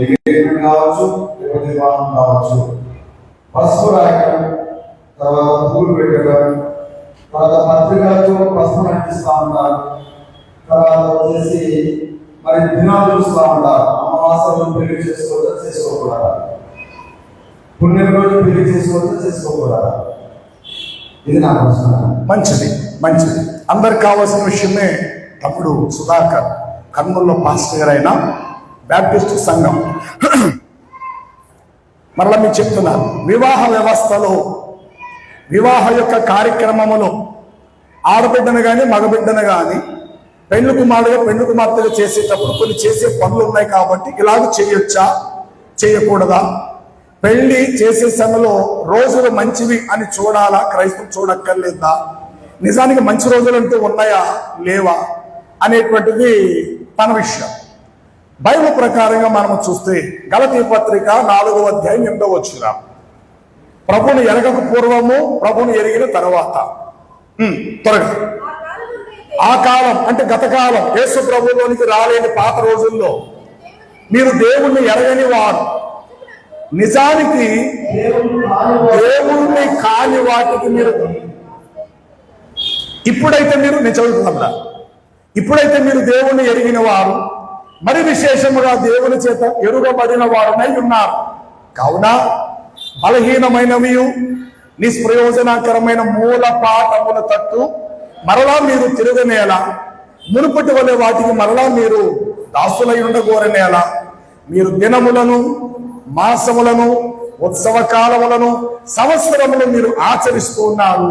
Engagement కావచ్చు, లేకపోతే వివాహం కావచ్చు. పసుపు రాయడం, తర్వాత పూలు పెట్టడం, తర్వాత పత్రికలతో పసుపు అంటిస్తూ ఉంటారు. తర్వాత వచ్చేసి మరి దినాలు చూస్తూ ఉంటారు. అమావాస్యలో పెళ్లి చేసుకోవచ్చా చేసుకోకూడదా, పుణ్యం రోజు పెళ్లి చేసుకోవచ్చా చేసుకోకూడదా? ఇది నా ప్రశ్న. మంచిది మంచిది. అందరికి కావాల్సిన విషయమే తమ్ముడు సుధాకర్ కర్నూలులో పాస్టర్ గారు అయిన బ్యాప్టిస్ట్ సంఘం మరలా మీకు చెప్తున్నాను, వివాహ వ్యవస్థలో వివాహ యొక్క కార్యక్రమములో ఆడబిడ్డను కానీ మగబిడ్డను కానీ పెండ్లి కుమారుడుగా పెండ్లి కుమార్తెగా చేసేటప్పుడు కొన్ని చేసే పనులు ఉన్నాయి. కాబట్టి ఇలాగ చేయొచ్చా చేయకూడదా? పెళ్లి చేసే సమయంలో రోజులు మంచివి అని చూడాలా, క్రైస్తవం చూడక్కర్లేదా? నిజానికి మంచి రోజులు అంటూ ఉన్నాయా లేవా అనేటువంటిది తన విషయం. బైబిల్ ప్రకారంగా మనము చూస్తే గలతీ పత్రిక 4వ అధ్యాయం 8వ వచనం, ప్రభుని ఎరగక పూర్వము ప్రభుని ఎరిగిన తర్వాత. త్వరగా ఆ కాలం అంటే గతకాలం, యేసు ప్రభువులోనికి రాలేని పాత రోజుల్లో మీరు దేవుణ్ణి ఎరగని వారు, నిజానికి దేవుణ్ణి కాని వాటికి మీరు ఇప్పుడైతే మీరు నేను చదువుతున్నా, ఇప్పుడైతే మీరు దేవుణ్ణి ఎరిగిన వారు, మరి విశేషముగా దేవుని చేత ఎరుగబడిన వారునై ఉన్నారు. కావున బలహీనమైనవి నిష్ప్రయోజనకరమైన మూల పాఠముల తట్టు మరలా మీరు తిరగనేలా, మునుపటి వలె వాటికి మరలా మీరు దాసులై ఉండగోరనేలా మీరు దినములను, మాసములను, ఉత్సవ కాలములను, సంవత్సరములు మీరు ఆచరిస్తూ ఉన్నారు.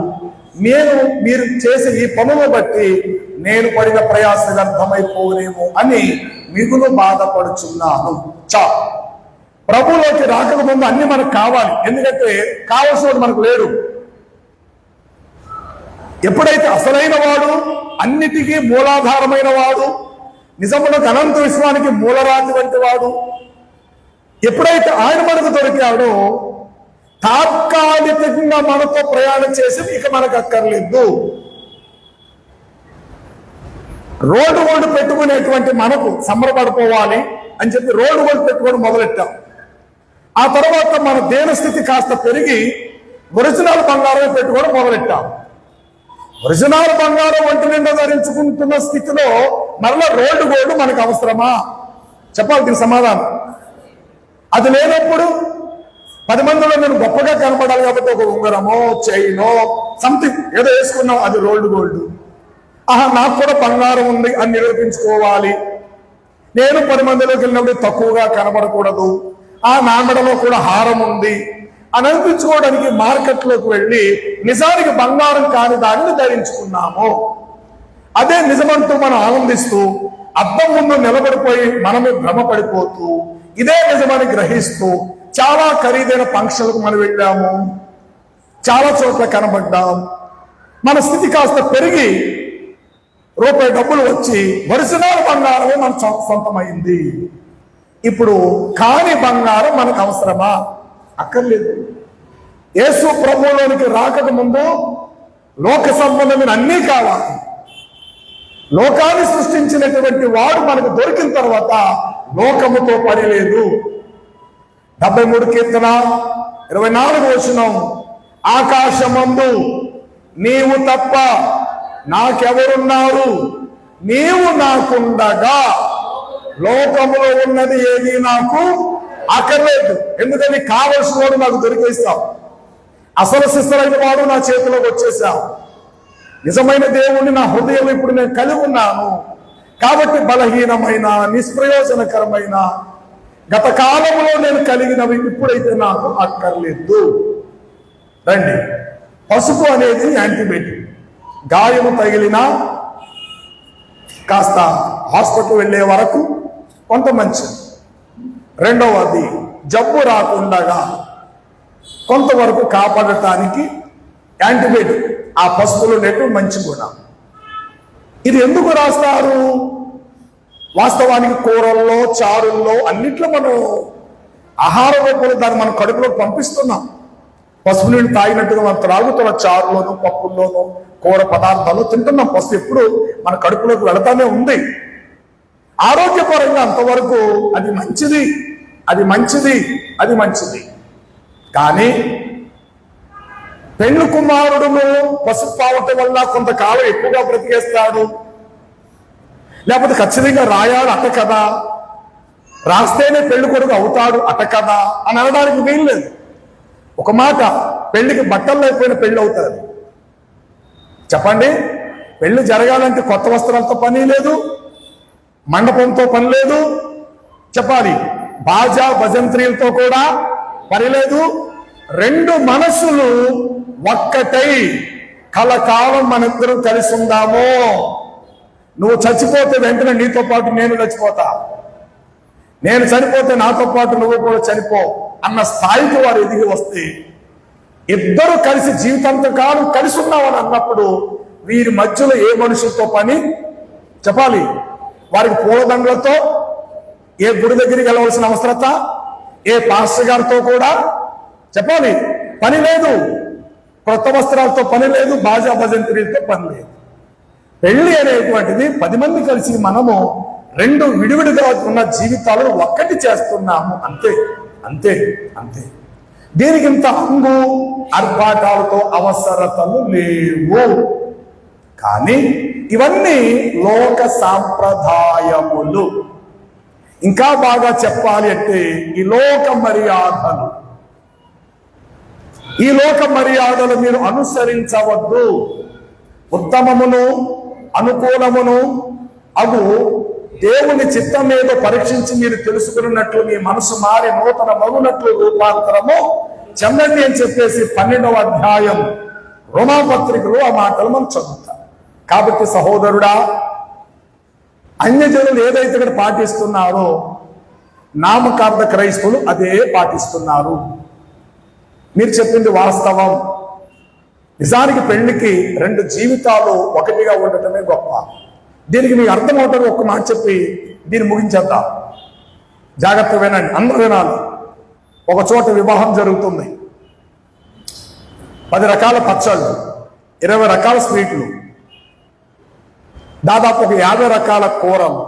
నేను మీరు చేసే ఈ పనులను బట్టి నేను పడిన ప్రయాస వ్యర్థమైపోనేమో అని మిగులు బాధపడుచున్నాను. ప్రభువులోకి రాకక ముందు అన్ని మనకు కావాలి, ఎందుకంటే కావలసిన మనకు లేడు. ఎప్పుడైతే అసలైన వాడు, అన్నిటికీ మూలాధారమైన వాడు, నిజమునకు అనంత విశ్వానికి మూలరాజు వంటి వాడు ఎప్పుడైతే ఆయన మనకు దొరికాడో, తాత్కాలికంగా మనతో ప్రయాణం చేసి ఇక మనకు అక్కర్లేదు. రోడ్డు ఓడు పెట్టుకునేటువంటి మనకు సంబరపడిపోవాలి అని చెప్పి రోడ్డు ఓడు పెట్టుకోవడం మొదలెట్టాం. ఆ తర్వాత మన దేన స్థితి కాస్త పెరిగి ఒరిజినల్ బంగారం పెట్టుకోవడం మొదలెట్టాం. ఒరిజినల్ బంగారం ఒంటి నిండా ధరించుకుంటున్న స్థితిలో మరలా రోడ్డు గోల్డ్ మనకు అవసరమా? చెప్పాలి దీనికి సమాధానం. అది లేనప్పుడు 10 మందిలో నేను గొప్పగా కనపడాలి కాబట్టి ఒక ఉంగరమో చైనో సంథింగ్ ఏదో వేసుకున్నాం, అది రోల్డ్ గోల్డ్. నాకు కూడా బంగారం ఉంది అని నిరూపించుకోవాలి. నేను 10 మందిలోకి వెళ్ళినప్పుడు తక్కువగా కనబడకూడదు, నా మెడలో కూడా హారం ఉంది అని అనిపించుకోవడానికి మార్కెట్లోకి వెళ్ళి నిజానికి బంగారం కాని దానిని ధరించుకున్నాము. అదే నిజమంటూ మనం ఆనందిస్తూ అద్దం ముందు నిలబడిపోయి మనమే భ్రమపడిపోతూ ఇదే నిజమని గ్రహిస్తూ చాలా ఖరీదైన ఫంక్షన్లకు మనం వెళ్ళాము, చాలా చోట్ల కనబడ్డాం. మన స్థితి కాస్త పెరిగి రూపాయి డబ్బులు వచ్చి ఒరిజినల్ బంగారమే మన సొంతమైంది. ఇప్పుడు కాని బంగారం మనకు అవసరమా? అక్కర్లేదు. యేసు ప్రభువులోనికి రాకక ముందు లోక సంబంధమైన అన్నీ కావాలి. లోకాన్ని సృష్టించినటువంటి వాడు మనకు దొరికిన తర్వాత లోకముతో పని లేదు. 73 కీర్తన 24వ వచనం, ఆకాశమందు నీవు తప్ప నాకెవరున్నారు, నీవు నాకుండగా లోకములో ఉన్నది ఏది నాకు అక్కర్లేదు. ఎందుకని కావలసిన వాడు నాకు దొరికేస్తావు, అసలు శిస్తులైన వాడు నా చేతిలోకి వచ్చేసావు. నిజమైన దేవుణ్ణి నా హృదయం ఇప్పుడు నేను కలిగి ఉన్నాను. కాబట్టి బలహీనమైన నిష్ప్రయోజనకరమైన గత కాలంలో నేను కలిగినవి ఇప్పుడైతే నాకు అక్కర్లేదు. రండి, పసుపు అనేది యాంటీబయాటిక్. గాయము తగిలినా కాస్త హాస్పిటల్ వెళ్ళే వరకు కొంత మంచిది. రెండవది, జబ్బు రాకుండా కొంతవరకు కాపాడటానికి యాంటీబయాటిక్. ఆ పసుపులో నెట్టు మంచి గుణం. ఇది ఎందుకు రాస్తారు? వాస్తవానికి కూరల్లో, చారుల్లో, అన్నిట్లో మనం ఆహార రూపంలో దాన్ని మనం కడుపులోకి పంపిస్తున్నాం. పసుపు నీళ్ళు తాగినట్టుగా మనం త్రాగుతున్న చారులోను, పప్పుల్లోనూ, కూర పదార్థాలు తింటున్నాం. పసుపు ఎప్పుడు మన కడుపులోకి వెళతానే ఉంది. ఆరోగ్యపరంగా అంతవరకు అది మంచిది. అది మంచిది, అది మంచిది. కానీ పెళ్లి కుమారుడును పసుపు పావటం వల్ల కొంతకాలం ఎక్కువగా బ్రతికేస్తాడు, లేకపోతే ఖచ్చితంగా రాయాడు అట కదా, రాస్తేనే పెళ్లి కొడుకు అవుతాడు అట కదా అని అనడానికి వీలు లేదు. ఒక మాట, పెళ్లికి బట్టలు అయిపోయిన పెళ్లి అవుతారు. చెప్పండి, పెళ్లి జరగాలంటే కొత్త వస్త్రాలతో పని లేదు, మండపంతో పని లేదు, చెప్పాలి బాజా భజంత్రీలతో కూడా పని లేదు. రెండు మనసులు ఒక్కటై కలకాలం మనిద్దరం కలిసి ఉందాము. నువ్వు చచ్చిపోతే వెంటనే నీతో పాటు నేను చచ్చిపోతా, నేను చనిపోతే నాతో పాటు నువ్వు కూడా చనిపో అన్న స్థాయికి వారు ఎదిగి వస్తే, ఇద్దరు కలిసి జీవితాంతం కాలం కలిసి ఉన్నామని అన్నప్పుడు వీరి మధ్యలో ఏ మనుషులతో పని చెప్పాలి? వారికి పూలదండలతో, ఏ గుడి దగ్గరికి వెళ్ళవలసిన అవసరత, ఏ పాస్టర్ గారితో కూడా చెప్పాలి పని లేదు, కొత్త వస్త్రాలతో పని లేదు, బాజా భజంత్రీలతో పని లేదు. పెళ్లి అనేటువంటిది 10 మంది కలిసి మనము రెండు విడివిడిగా ఉన్న జీవితాలను ఒక్కటి చేస్తున్నాము, అంతే అంతే అంతే. దీనికి ఇంత అంగు ఆర్భాటాలతో అవసరతలు లేవు. కానీ ఇవన్నీ లోక సాంప్రదాయములు. ఇంకా బాగా చెప్పాలి అంటే ఈ లోక మర్యాదలు, ఈ లోక మర్యాదలు మీరు అనుసరించవద్దు. ఉత్తమమును అనుకూలమును అగు దేవుని చిత్తం మీద పరీక్షించి మీరు తెలుసుకున్నట్లు మీ మనసు మారి నూతన మగునట్లు రూపాంతరము చెందండి అని చెప్పేసి 12వ అధ్యాయం రోమాపత్రికలో ఆ మాటలు మనం చదువుతాం. కాబట్టి సహోదరుడా, అన్యజనులు ఏదైతే ఇక్కడ పాటిస్తున్నారో నామకార్థ క్రైస్తవులు అదే పాటిస్తున్నారు. మీరు చెప్పింది వాస్తవం. నిజానికి పెళ్లికి రెండు జీవితాలు ఒకటిగా ఉండటమే గొప్ప. దీనికి మీకు అర్థమవుతుంది. ఒక్క మాట చెప్పి దీన్ని ముగించేద్దాం. జాగ్రత్త వినండి, అందరూ వినాలి. ఒక చోట వివాహం జరుగుతుంది, 10 రకాల పచ్చళ్ళు, 20 రకాల స్వీట్లు, దాదాపు ఒక 50 రకాల కూరలు,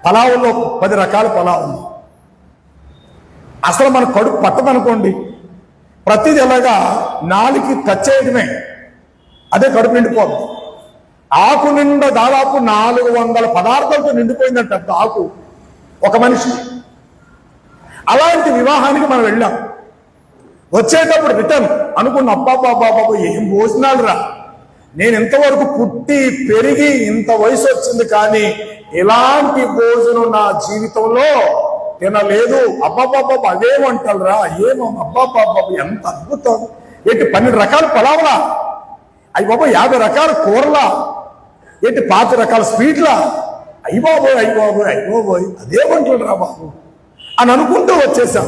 పలావుల్లో 10 రకాల పలావులు. అసలు మన కడుపు పట్టదనుకోండి, ప్రతిది ఎలాగా నాలుగు టచ్ చేయడమే, అదే కడుపు నిండిపోతుంది. ఆకు నిండా దాదాపు 400 పదార్థాలతో నిండిపోయిందంట ఆకు ఒక మనిషి. అలాంటి వివాహానికి మనం వెళ్ళాం. వచ్చేటప్పుడు రిటర్న్ అనుకున్న అబ్బాబాబాబు ఏం భోజనాలు రా, నేను ఇంతవరకు పుట్టి పెరిగి ఇంత వయసు వచ్చింది కానీ ఇలాంటి భోజనం నా జీవితంలో తినలేదు. అబ్బాబాబాబు అదేమంటారు రా, ఏమో అబ్బాబాబాబు ఎంత అద్భుతం, ఏంటి 12 రకాల పొలావులా, అయ్యి బాబు 50 రకాల కూరలా, ఏంటి 5 రకాల స్వీట్లా, అయ్యబాబోయ్ అయ్యబాబోయ్ అయ్యబాబోయ్ అదేమంటాడు రా బాబు అని అనుకుంటూ వచ్చేసాం.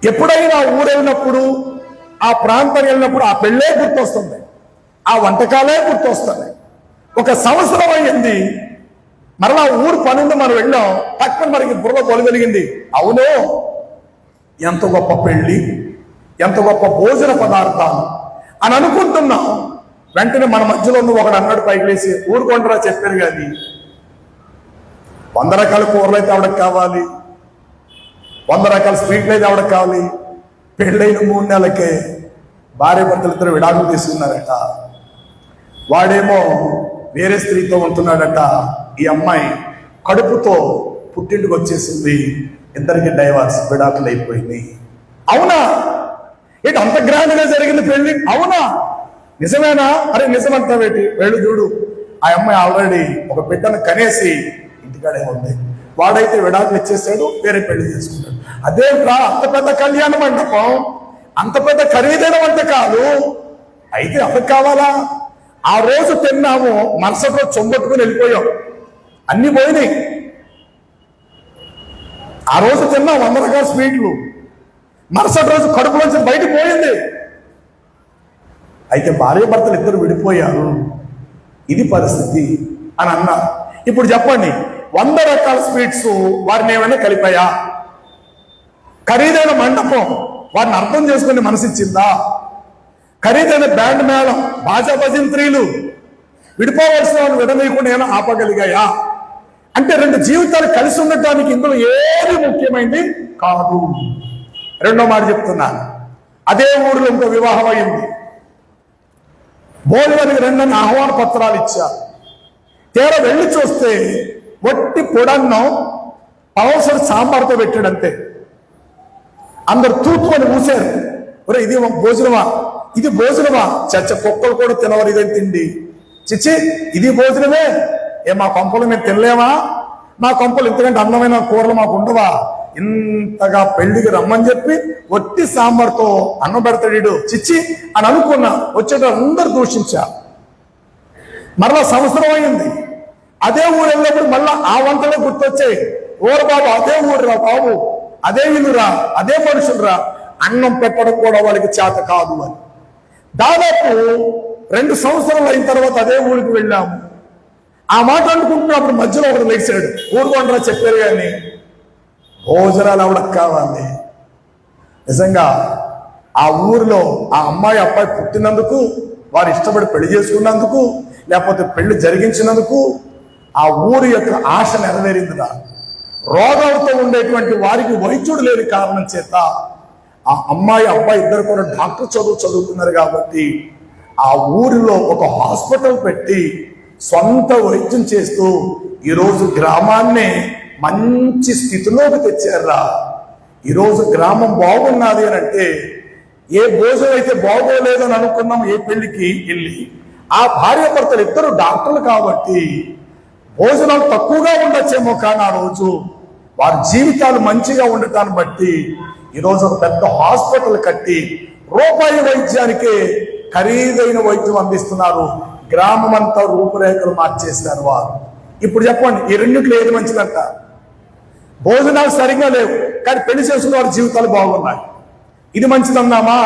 ఎప్పుడైనా ఊరెళ్ళినప్పుడు, ఆ ప్రాంతం వెళ్ళినప్పుడు ఆ పెళ్ళే గుర్తొస్తుంది, ఆ వంటకాలే గుర్తొస్తున్నాయి. ఒక సంవత్సరం అయ్యింది, మరలా ఊరు పనుంది, మనం వెళ్ళాం, తక్కువ మనకి బుర్ర పొలగలిగింది. అవును, ఎంత గొప్ప పెళ్లి, ఎంత గొప్ప భోజన పదార్థాలు అని అనుకుంటున్నాం. వెంటనే మన మధ్యలో ఉన్న ఒకడు అన్నాడు పైకి లేచి, ఊరుకొండరా చెప్పారు కానీ 100 రకాల కూరలు అయితే ఆవిడకి కావాలి, 100 రకాల స్వీట్లు అయితే ఆవిడకి కావాలి. పెళ్ళైన 3 నెలలకే భార్య భర్తలు ఇద్దరు విడాకులు తీసుకున్నారట. వాడేమో వేరే స్త్రీతో ఉంటున్నాడట. ఈ అమ్మాయి కడుపుతో పుట్టింటికి వచ్చేసింది. ఇద్దరికి డైవర్స్, విడాకులు అయిపోయింది. అవునా, ఏంటి అంత గ్రాండ్ గా జరిగింది పెళ్లి? అవునా, నిజమేనా? అరే నిజమంటావేటి, వెళ్ళు చూడు, ఆ అమ్మాయి ఆల్రెడీ ఒక బిడ్డను కనేసి ఇంటికాడే ఉంది. వాడైతే విడాకులు ఇచ్చేసాడు, వేరే పెళ్లి చేసుకుంటాడు. అదేంట్రా, అంత పెద్ద కళ్యాణ మండపం, అంత పెద్ద ఖరీదైన వంటకాలు అయితే అప్పటికి కావాలా? ఆ రోజు తిన్నాము, మరుసటి రోజు చొంబట్టుకుని వెళ్ళిపోయాం, అన్ని పోయినాయి. ఆ రోజు తిన్నాం 100 రకాల స్వీట్లు, మరుసటి రోజు కడుపులోంచి బయటకు పోయింది. అయితే భార్య భర్తలు ఇద్దరు విడిపోయారు, ఇది పరిస్థితి అని అన్నా. ఇప్పుడు చెప్పండి, 100 రకాల స్వీట్స్ వారిని ఏమైనా కలిపాయా? ఖరీదైన మండపం వారిని అర్థం చేసుకుని మనసిచ్చిందా? ఖరీదైన బ్యాండ్ మేళం, బాజా భజంత్రీలు విడిపోవలసిన వాళ్ళు విడమీయకుండా ఏమైనా ఆపగలిగాయా? అంటే రెండు జీవితాలు కలిసి ఉండటానికి ఇందులో ఏది ముఖ్యమైనది కాదు. రెండో మాట చెప్తున్నాను, అదే ఊరిలో ఇంకో వివాహం అయింది. భోజనానికి రెండని ఆహ్వాన పత్రాలు ఇచ్చారు. తీరా వెళ్ళి చూస్తే వట్టి పొడన్నం పవసరి సాంబార్తో పెట్టాడంతే. అందరు తూతుకొని ఊసారు. ఒరే ఇది భోజనమా, ఇది భోజనమా? చచ్చ కుక్కలు కూడా తినవరు ఇదే తిండి. చిచ్చి ఇది భోజనమే? మా కొంపలు మేము తినలేమా? మా కొంపలు ఇంతకంటే అందమైన కూరలు మాకు ఉండవా? ఇంతగా పెళ్లికి రమ్మని చెప్పి వట్టి సాంబార్తో అన్నం పెడతాడు చిచ్చి అని అనుకున్నా. వచ్చేట అందరు దూషించా. మరలా సంవత్సరం అయింది. అదే ఊరు వెళ్ళినప్పుడు మళ్ళా ఆ వంటలో గుర్తొచ్చాయి. ఓరు బాబు అదే ఊరురా బాబు, అదే ఇల్లురా, అదే మనుషులురా, అన్నం పెట్టడం కూడా వాళ్ళకి చేత కాదు అని. దాదాపు 2 సంవత్సరాలు అయిన తర్వాత అదే ఊరికి వెళ్ళాము. ఆ మాట అనుకుంటున్నప్పుడు మధ్యలో ఒకటి లేచాడు. ఊరుకోండ్రా చెప్పారు కానీ భోజనాలు ఆవిడకు కావాలి. నిజంగా ఆ ఊరిలో ఆ అమ్మాయి అబ్బాయి పుట్టినందుకు, వారు ఇష్టపడి పెళ్లి చేసుకున్నందుకు, లేకపోతే పెళ్లి జరిగించినందుకు ఆ ఊరి యొక్క ఆశ నెరవేరిందిరా. రోగాలతో ఉండేటువంటి వారికి వైద్యుడు లేని కారణం చేత ఆ అమ్మాయి అబ్బాయి ఇద్దరు కూడా డాక్టర్ చదువుతున్నారు కాబట్టి ఆ ఊరిలో ఒక హాస్పిటల్ పెట్టి సొంత వైద్యం చేస్తూ ఈరోజు గ్రామాన్నే మంచి స్థితిలోకి తెచ్చారా. ఈరోజు గ్రామం బాగున్నది అని అంటే ఏ భోజనం అయితే బాగోలేదని అనుకున్నాం ఏ పెళ్లికి వెళ్ళి ఆ భార్య భర్తలు ఇద్దరు డాక్టర్లు కాబట్టి భోజనాలు తక్కువగా ఉండొచ్చేమో, కానీ ఆ రోజు వారి జీవితాలు మంచిగా ఉండటాన్ని బట్టి ఈరోజు ఒక పెద్ద హాస్పిటల్ కట్టి రూపాయి వైద్యానికే ఖరీదైన వైద్యం అందిస్తున్నారు. గ్రామం అంతా రూపురేఖలు మార్చేస్తారు వారు. ఇప్పుడు చెప్పండి, ఈ రెండిట్లో ఏది మంచిదంట? భోజనాలు సరిగ్గా లేవు కానీ పెళ్లి చేసుకున్న వారి జీవితాలు బాగున్నాయి. ఇది మంచిదన్నామా?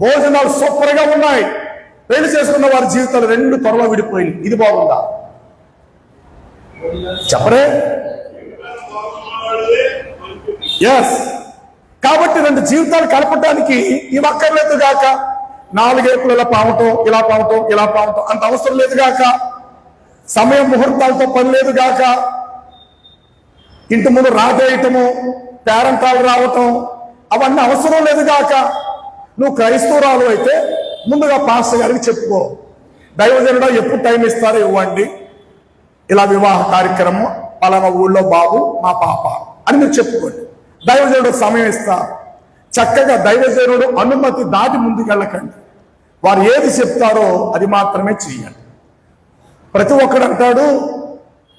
భోజనాలు సూపర్ గా ఉన్నాయి, పెళ్లి చేసుకున్న వారి జీవితాలు 2 త్వరలో విడిపోయింది. ఇది బాగుందా? చెప్పరే. ఎస్. కాబట్టి 2 జీవితాలు కలపడానికి ఈ అక్కర్లేదు గాక. 4 ఏపులు ఇలా పావటం, ఇలా పావటం, ఇలా పావటం అంత అవసరం లేదు గాక. సమయం ముహూర్తాలతో పని లేదు గాక. ఇంటి ముందు రాజేయటము, పేరంటాలు రావటం అవన్నీ అవసరం లేదు గాక. నువ్వు క్రైస్తవురాలు అయితే ముందుగా పాస్టర్ గారికి చెప్పుకో, దైవజనుడు ఎప్పుడు టైం ఇస్తారో ఇవ్వండి, ఇలా వివాహ కార్యక్రమం పలానా ఊళ్ళో బాబు మా పాప అని మీరు చెప్పుకోండి. దైవజనుడు సమయం ఇస్తారు. చక్కగా దైవజనుడు అనుమతి దాటి ముందుకు వెళ్ళకండి. వారు ఏది చెప్తారో అది మాత్రమే చెయ్యండి. ప్రతి ఒక్కడు అంటాడు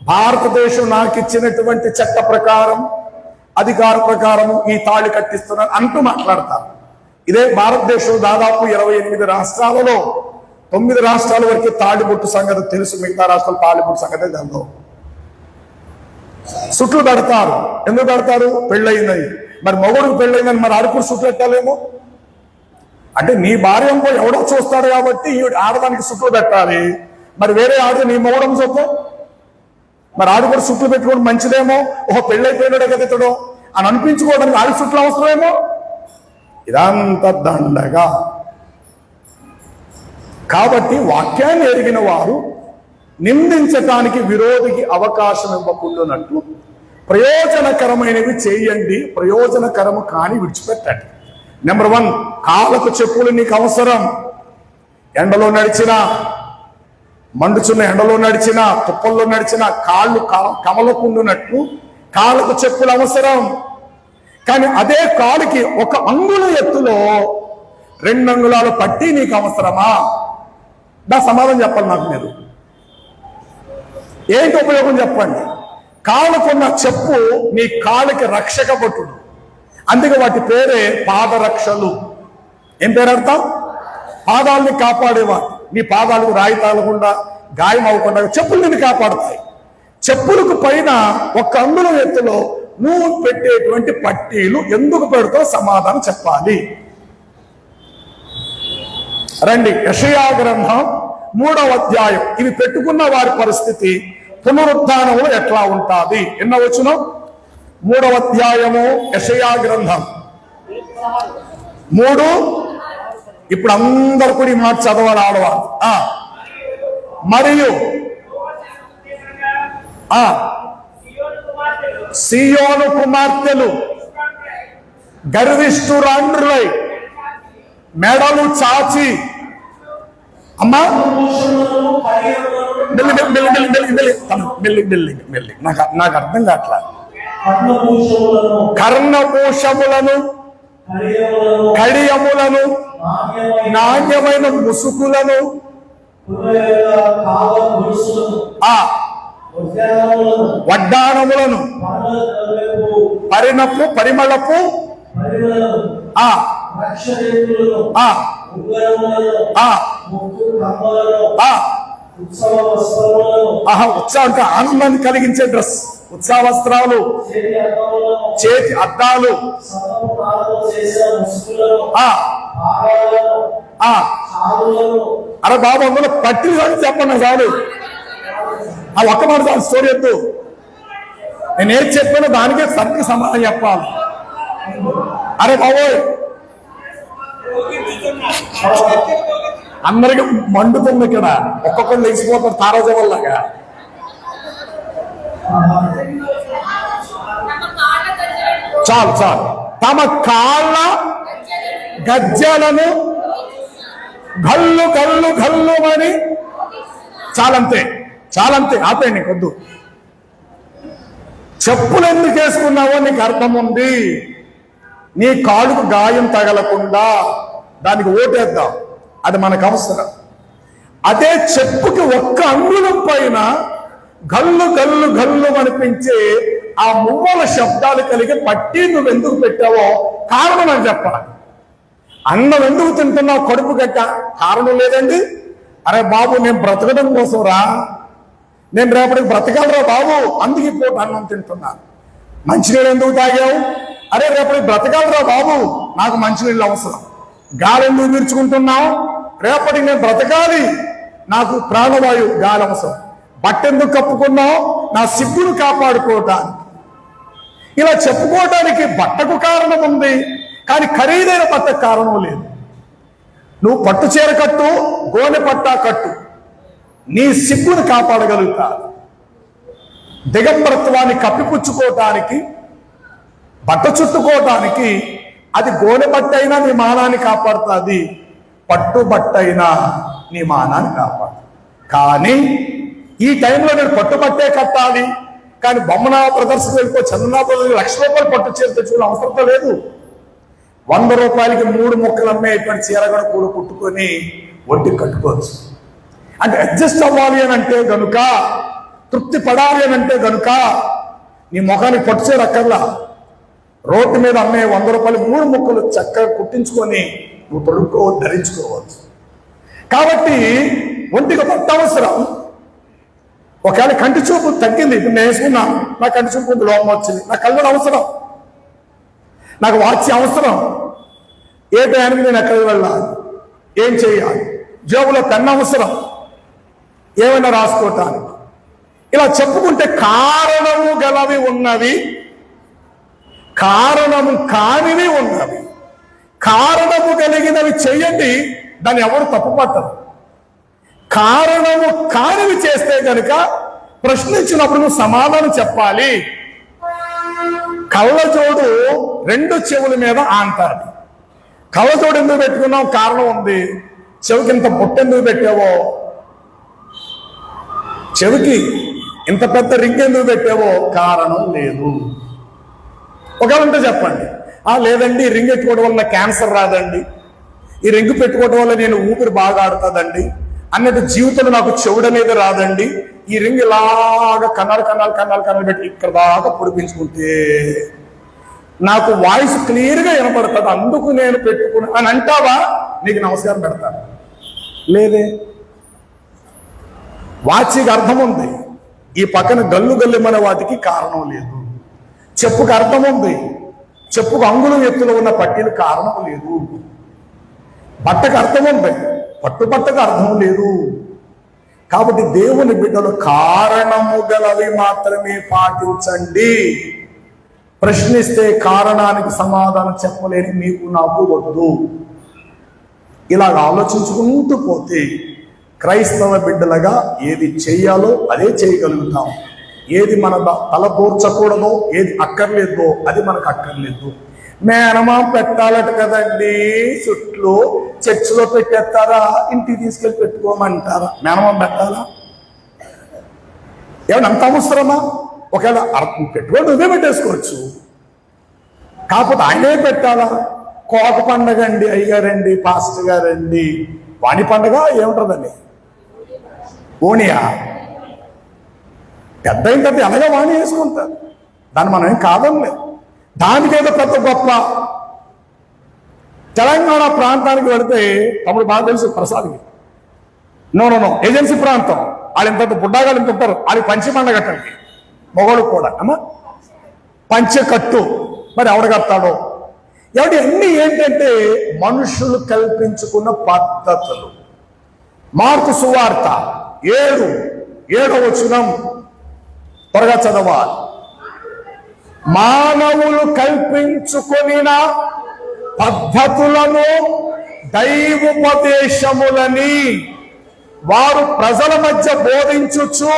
భారతదేశం నాకు ఇచ్చినటువంటి చట్ట ప్రకారం, అధికార ప్రకారము ఈ తాళి కట్టిస్తున్నారు అంటూ మాట్లాడతారు. ఇదే భారతదేశం దాదాపు 28 రాష్ట్రాలలో 9 రాష్ట్రాల వరకు తాళిబొట్టు సంగతి తెలుసు. మిగతా రాష్ట్రాలు తాళిబొట్టు సంగతి తెలుసు. సుట్లు పెడతారు. ఎందుకు పెడతారు? పెళ్ళయిందని. మరి మొగుడికి పెళ్ళయిందని మరి ఆడుకుని సుట్లు పెట్టాలేమో. అంటే నీ భార్య ఎవడో చూస్తాడు కాబట్టి ఆడదానికి సుట్లు పెట్టాలి. మరి వేరే ఆడ నీ మొగడం చూద్దాం. మరి ఆడు కూడా సుట్లు పెట్టుకోవడం మంచిదేమో, ఓహో పెళ్ళైపోయినాడే కదా ఇతడు అని అనిపించుకోవడానికి ఆడి సుట్లు అవసరమేమో. ఇదంతా దండగా. కాబట్టి వాక్యాన్ని ఎరిగిన వారు నిందించటానికి విరోధికి అవకాశం ఇవ్వకుండానట్లు ప్రయోజనకరమైనవి చేయండి, ప్రయోజనకరము కాని విడిచిపెట్టండి. నెంబర్ 1, కాళ్ళకు చెప్పులు నీకు అవసరం. ఎండలో నడిచినా, మండుచున్న ఎండలో నడిచినా, తుప్పల్లో నడిచినా కాళ్ళు కమలకుండునట్లు కాళ్ళకు చెప్పులు అవసరం. కానీ అదే కాలుకి 1 అంగుళం ఎత్తులో 2 అంగుళాలు పట్టి నీకు అవసరమా? నా సమాధానం చెప్పాలి నాకు. మీరు ఏంటి ఉపయోగం చెప్పండి. కాళ్ళకున్న చెప్పు నీ కాళ్ళకి రక్షక భటుడు. అందుకే వాటి పేరే పాదరక్షలు. ఏం పేరు అర్థం? పాదాలని కాపాడేవాడు. నీ పాదాలకు రాయి తాగకుండా, గాయం అవ్వకుండా చెప్పులు నిన్ను కాపాడుతాయి. చెప్పులకు పైన 1 అంగుళం ఎత్తులో నువ్వు పెట్టేటువంటి పట్టీలు ఎందుకు పెడతావు? సమాధానం చెప్పాలి. రండి, యెషయా గ్రంథం 3వ అధ్యాయం. ఇవి పెట్టుకున్న వారి పరిస్థితి పునరుద్ధానంలో ఎట్లా ఉంటుంది? ఎన్నో వచనం? 3వ అధ్యాయము యెషయా గ్రంథం 3. ఇప్పుడు అందరు కూడా ఈ మాట చదవాలి ఆడవాళ్ళు. మరియు సియోను కుమార్తెలు గర్విష్ఠురాండ్రులై మెడలు చాచి అమ్మా మెల్లి నాకు అర్థం కావట్లా. కర్ణభూషములను కడియములను నాణ్యమైన ముసుగులను వడ్డానములను పరిమళపు ఉత్సాహం ఆనందాన్ని కలిగించే డ్రెస్, ఉత్సాహ వస్త్రాలు, చేతి అద్దాలు, అరే బాబు అందులో పట్టిలు కానీ చెప్పండి చాలు. ఆ ఒక్క మాట చాలు, స్టోరీ వద్దు. నేను ఏది చెప్పానో దానికే సరికి సమాధానం చెప్పాలి. అరే బాబోయ్ అందరికి మండుతుంది ఇక్కడ, ఒక్కొక్కరు లేచిపోతారు తారాజవల్లాగా. చాలు చాలు. తమ కాళ్ళ గజ్జలను గల్లు గల్లు గల్లు అని చాలంతే చాలంతే, ఆపేయండి కొద్దు. చెప్పులు ఎందుకు వేసుకున్నావో నీకు అర్థం ఉంది. నీ కాలుకు గాయం తగలకుండా దానికి ఓటేద్దాం, అది మనకు అవసరం. అదే చెప్పుకి ఒక్క అంగుళం పైన గల్లు గల్లు గల్లు అనిపించే ఆ మువ్వల శబ్దాలు కలిగి పట్టి నువ్వు ఎందుకు పెట్టావో కారణం అని చెప్పాలి. అన్నం ఎందుకు తింటున్నావు కడుపు గట్ట, కారణం లేదండి. అరే బాబు నేను బ్రతకడం కోసం రా, నేను రేపటికి బ్రతకాలరా బాబు, అందుకు ఇప్పుడు అన్నం తింటున్నా. మంచినీళ్ళు ఎందుకు తాగావు, అరే రేపటికి బ్రతకాలరా బాబు, నాకు మంచినీళ్ళు అవసరం. గాలి ఎందుకు పీల్చుకుంటున్నావు, రేపటికి నేను బ్రతకాలి, నాకు ప్రాణవాయువు గాలి అవసరం. బట్ట ఎందుకు కప్పుకున్నావు, నా సిగ్గును కాపాడుకోవటానికి. ఇలా చెప్పుకోవటానికి బట్టకు కారణం ఉంది, కానీ ఖరీదైన బట్టకు కారణం లేదు. నువ్వు పట్టు చీర కట్టు, గోనె పట్టా కట్టు, నీ సిగ్గును కాపాడగలుగుతా. దిగంబరత్వాన్ని కప్పిపుచ్చుకోవటానికి, బట్ట చుట్టుకోవటానికి అది గోనె బట్ట అయినా నీ మానాన్ని కాపాడుతుంది, పట్టు బట్ట అయినా నీ మానాన్ని కాపాడు. కానీ ఈ టైంలో నేను పట్టుబట్టే కట్టాలి, కానీ బొమ్మనా ప్రదర్శన వెళ్ళిపో, చందనా ప్రదర్శన ₹1,00,000 పట్టు చీర తెచ్చుకునే అవసరం లేదు. ₹100కి 3 ముక్కలు అమ్మేటువంటి చీర కూడా కూడా కుట్టుకొని ఒంటికి కట్టుకోవచ్చు. అంటే అడ్జస్ట్ అవ్వాలి అని అంటే గనుక, తృప్తి పడాలి అని అంటే గనుక నీ ముఖానికి పట్టు చీర అక్కర్లా, రోడ్డు మీద అమ్మే ₹100 3 ముక్కలు చక్కగా కుట్టించుకొని నువ్వు ధరించుకోవచ్చు. కాబట్టి ఒంటికి పట్టు అవసరం. ఒకవేళ కంటి చూపు తగ్గింది, ఇప్పుడు నేను వేసుకున్నాను, నా కంటి చూపు లోపం వచ్చింది, నా కళ్ళు అవసరం, నాకు వాచ్ అవసరం. ఏ టైంకి నేను ఎక్కడికి వెళ్ళాలి, ఏం చేయాలి, జేబులో పెన్ అవసరం, ఏమైనా రాసుకోవటానికి. ఇలా చెప్పుకుంటే కారణము గలవి ఉన్నవి, కారణము కానివి ఉన్నవి. కారణము కలిగినవి చెయ్యండి, దాన్ని ఎవరు తప్పుపట్టరు. కారణము కానివి చేస్తే కనుక ప్రశ్నించినప్పుడు నువ్వు సమాధానం చెప్పాలి. కళ్ళజోడు 2 చెవుల మీద ఆంతాడు. కళ్ళజోడు ఎందుకు పెట్టుకున్నావు, కారణం ఉంది. చెవికి ఇంత బొట్ట ఎందుకు పెట్టావో, చెవికి ఇంత పెద్ద రింగ్ ఎందుకు పెట్టావో కారణం లేదు. ఒకవేళ చెప్పండి, లేదండి ఈ రింగ్ పెట్టుకోవడం వల్ల క్యాన్సర్ రాదండి, ఈ రింగ్ పెట్టుకోవడం వల్ల నేను ఊపిరి బాగా ఆడుతుందండి అన్నట్టు, జీవితంలో నాకు చెవుడు అనేది రాదండి, ఈ రింగ్ ఇలాగా కన్నాలు పెట్టి ఇక్కడ దాకా పొడిపించుకుంటే నాకు వాయిస్ క్లియర్గా వినపడుతుంది, అందుకు నేను పెట్టుకున్నా అని అంటావా, నీకు నమస్కారం పెడతాను. లేదే, వాచికి అర్థం ఉంది, ఈ పక్కన గల్లు గల్లుమనే వాటికి కారణం లేదు. చెప్పుకు అర్థం ఉంది, చెప్పుకు అంగుళం ఎత్తులో ఉన్న పట్టీలు కారణం లేదు. బట్టకు అర్థం ఉంది, పట్టుబట్టకు అర్థం లేదు. కాబట్టి దేవుని బిడ్డలు కారణము గలవి మాత్రమే పాటించండి. ప్రశ్నిస్తే కారణానికి సమాధానం చెప్పలేని మీకు నాకు వద్దు. ఇలాగ ఆలోచించుకుంటూ పోతే క్రైస్తవ బిడ్డలుగా ఏది చేయాలో అదే చేయగలుగుతాం. ఏది మన తల దూర్చకూడదో, ఏది అక్కర్లేదో అది మనకు అక్కర్లేదు. మేనమామ పెట్టాలట కదండి, చుట్లు చర్చిలో పెట్టేస్తారా, ఇంటికి తీసుకెళ్ళి పెట్టుకోమంటారా? మేనమామ పెట్టాలా? ఏమన్నా అంత అవసరమా? ఒకవేళ పెట్టుకొని నువ్వే పెట్టేసుకోవచ్చు, కాకపోతే ఆయనే పెట్టాలా? కోక పండగ అండి, అయ్యగారండి, పాస్టర్ గారండి, వాణి పండగ ఏముంటుందండి, ఓనియా పెద్ద ఇంకది అనగా వాణి వేసుకుంటారు, దాన్ని మనం ఏం కాదనిలే. దానికేదో పెద్ద గొప్ప. తెలంగాణ ప్రాంతానికి వెళితే తమ్ముడు బాగా తెలుసు ప్రసాద్కి, నో ఏజెన్సీ ప్రాంతం, వాళ్ళు ఇంత బుడ్డాగాలు ఇంత ఉంటారు, వాళ్ళు పంచి పండగ కట్టడానికి మొగోడు కూడా అమ్మా పంచె కట్టు. మరి ఎవడు కడతాడో ఎవడి అన్ని ఏంటంటే మనుషులు కల్పించుకున్న పద్ధతులు. మార్కు సువార్త 7:7 వచనం త్వరగా చదవాలి. మానవులు కల్పించుకొనిన పద్ధతులను దైవోపదేశములని వారు ప్రజల మధ్య బోధించుచు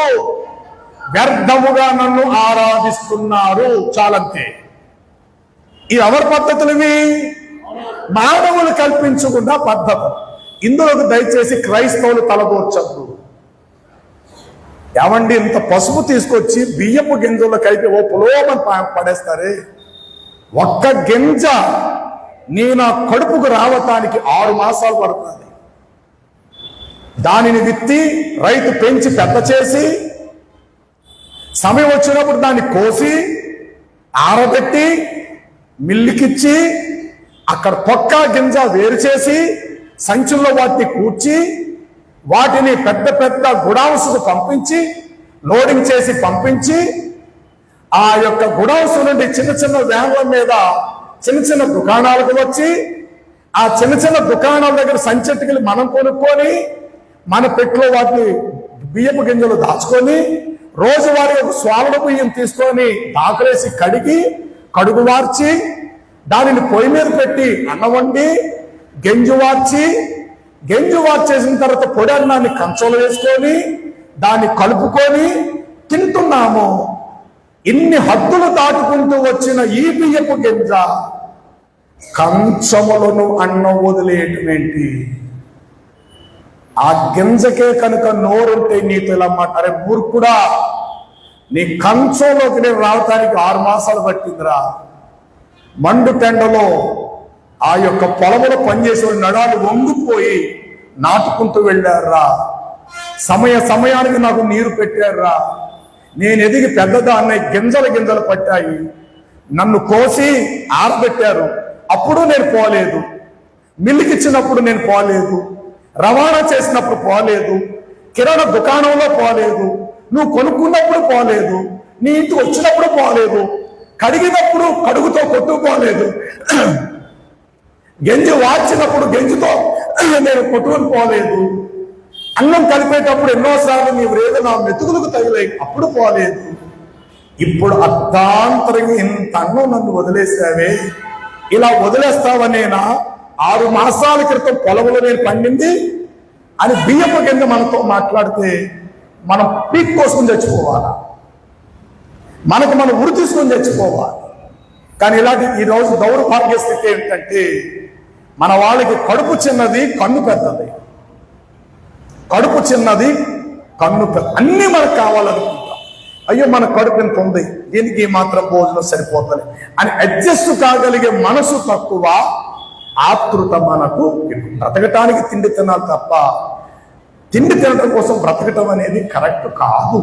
వ్యర్థముగా నన్ను ఆరాధిస్తున్నారు. చాలంతే. ఈ ఎవరి పద్ధతులు ఇవి? మానవులు కల్పించుకున్న పద్ధతులు. ఇందులోకి దయచేసి క్రైస్తవులు తలదూర్చద్దు. ఏమండి, ఇంత పసుపు తీసుకొచ్చి బియ్యపు గింజల్లో కలిపి ఓ పులోమని పడేస్తారే. ఒక్క గింజ నీ నా కడుపుకు రావటానికి 6 మాసాలు పడుతుంది. దానిని విత్తి రైతు పెంచి పెద్ద చేసి సమయం వచ్చినప్పుడు దాన్ని కోసి ఆరబెట్టి మిల్లుకిచ్చి అక్కడ పొక్క గింజ వేరు చేసి సంచుల్లో వాటిని కూర్చి వాటిని పెద్ద పెద్ద గుడౌన్స్కు పంపించి లోడింగ్ చేసి పంపించి ఆ యొక్క గుడౌన్స్ నుండి చిన్న చిన్న వ్యాన్ల మీద చిన్న చిన్న దుకాణాలకు వచ్చి ఆ చిన్న చిన్న దుకాణాల దగ్గర సంచెట్టుకెళ్ళి మనం కొనుక్కొని మన పెట్టులో వాటిని బియ్యపు గింజలు దాచుకొని రోజువారీ ఒక స్వాలన బియ్యం తీసుకొని దాకులేసి కడిగి కడుగు వార్చి దానిని పొయ్యి మీద పెట్టి అన్నం వండి గెంజు వార్చేసిన తర్వాత పొడి అన్నాన్ని కంచంలో వేసుకొని దాన్ని కలుపుకొని తింటున్నాము. ఇన్ని హద్దులు దాటుకుంటూ వచ్చిన ఈ బియ్యపు గింజ కంచములను అన్నం వదిలేయటం ఏంటి? ఆ గింజకే కనుక నోరుంటే నీతో ఇలా అరే మూర్ఖుడా, నీ కంచంలోకి నేను రావటానికి 6 మాసాలు పట్టిందిరా. మండు టెండలో ఆ యొక్క పొలములో పనిచేసే నడాలు వంగిపోయి నాటుకుంటూ వెళ్ళారా. సమయానికి నాకు నీరు పెట్టారా. నేను ఎదిగి పెద్దదాన్ని గింజలు పట్టాయి. నన్ను కోసి ఆరబెట్టారు, అప్పుడు నేను పోలేదు. మిల్లుకిచ్చినప్పుడు నేను పోలేదు. రవాణా చేసినప్పుడు పోలేదు. కిరాణా దుకాణంలో పోలేదు. నువ్వు కొనుక్కున్నప్పుడు పోలేదు. నీ ఇంటికి వచ్చినప్పుడు పోలేదు. కడిగినప్పుడు కడుగుతో కొట్టుకుపోలేదు. గెంజి వార్చినప్పుడు గెంజితో నేను కొట్టుకుని పోలేదు. అన్నం కలిపేటప్పుడు ఎన్నోసార్లు నీ వ్రేద నా మెతుకులకు తగిలాయి, అప్పుడు పోలేదు. ఇప్పుడు అర్ధాంతరంగా ఇంత అన్నం నన్ను వదిలేసావే, ఇలా వదిలేస్తావనేనా 6 మాసాల క్రితం పొలంలో నేను పండింది అని బియ్యపు కింద మనతో మాట్లాడితే మనం పీక్ కోసం చచ్చిపోవాలా? మనకు మనం ఉరి తీసుకొని చచ్చిపోవాలి. కానీ ఇలాంటి ఈరోజు దౌర్భాగ్య స్థితి ఏంటంటే మన వాళ్ళకి కడుపు చిన్నది, కన్ను పెద్దది. కడుపు చిన్నది, కన్ను పెద్ద, అన్నీ మనకు కావాలనుకుంటాం. అయ్యో మన కడుపు ఎంత ఉంది, దీనికి మాత్రం భోజనం సరిపోతుంది అని అడ్జస్ట్ కాగలిగే మనసు తక్కువ, ఆతృత మనకు. బ్రతకటానికి తిండి తినాలి తప్ప తిండి తినడం కోసం బ్రతకటం అనేది కరెక్ట్ కాదు.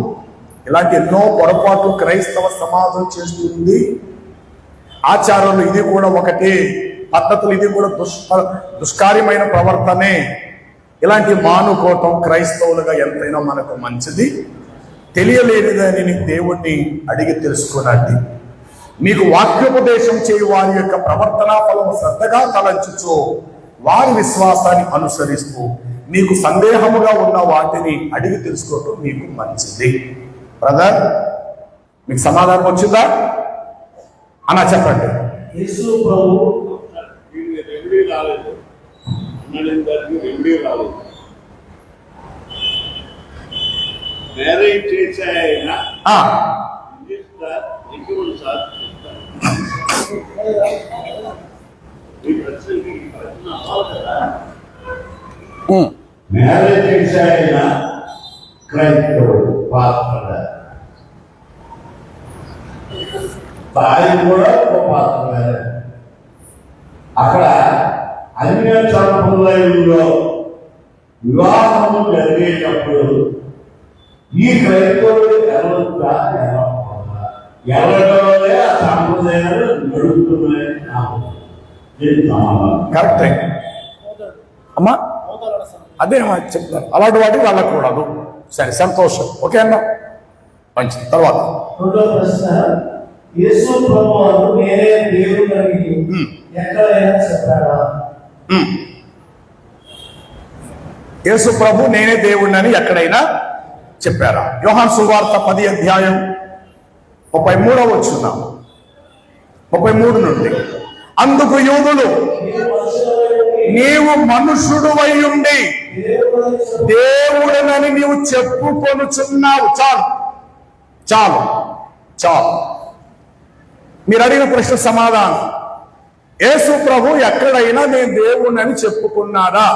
ఇలాంటి ఎన్నో పొరపాట్లు క్రైస్తవ సమాజం చేస్తుంది. ఆచారాలు ఇది కూడా ఒకటి, పద్ధతులు ఇది కూడా దుష్కార్యమైన ప్రవర్తనే. ఇలాంటి మానుకోవటం క్రైస్తవులుగా ఎంతైనా మనకు మంచిది. తెలియలేనిదని దేవుణ్ణి అడిగి తెలుసుకోనండి. మీకు వాక్యోపదేశం చేయు వారి యొక్క ప్రవర్తనా ఫలం శ్రద్ధగా తలంచుచో వారి విశ్వాసాన్ని అనుసరిస్తూ మీకు సందేహముగా ఉన్న వాటిని అడిగి తెలుసుకోవటం మీకు మంచిది. బ్రదర్, మీకు సమాధానం వచ్చిందా అన్నా? చెప్పండి. యేసు ప్రభు మ్యారేజ్ చేసే ఆయన ఆ, ఉమ్, మ్యారేజ్ అయిన క్రైస్తవుడు పాత్ర తాయి కూడా ఒక పాత్ర. అక్కడ అన్య సంప్రదాయంలో వివాహము జరిగేటప్పుడు ఈ క్రైస్తవుడు ఎవరుగా ఎవరిలోనే ఆ సాంప్రదాయాలు నడుపుతున్నాయని నాకు కరెక్టే అమ్మా, అదే అమ్మా చెప్తాను. అలాంటి వాటికి వెళ్ళకూడదు. సరే, సంతోషం. ఓకే అన్న, మంచిది. తర్వాత రెండో ప్రశ్న, యేసు ప్రభువారు నేనే దేవుడని ఎక్కడైనా చెప్పారా? యేసు ప్రభు నేనే దేవుడిని ఎక్కడైనా చెప్పారా? యోహాను సువార్త 10 అధ్యాయం 33వ వచనం, 33 నుండి, అందుకు యూదులు, నీవు మనుషుడు ఉండి దేవుడనని నీవు చెప్పుకొనుచున్నావు. చాలు చాలు చాలు. మీరు అడిగిన ప్రశ్న సమాధానం. యేసు ప్రభు ఎక్కడైనా నేను దేవుణ్ణని చెప్పుకున్నాడా?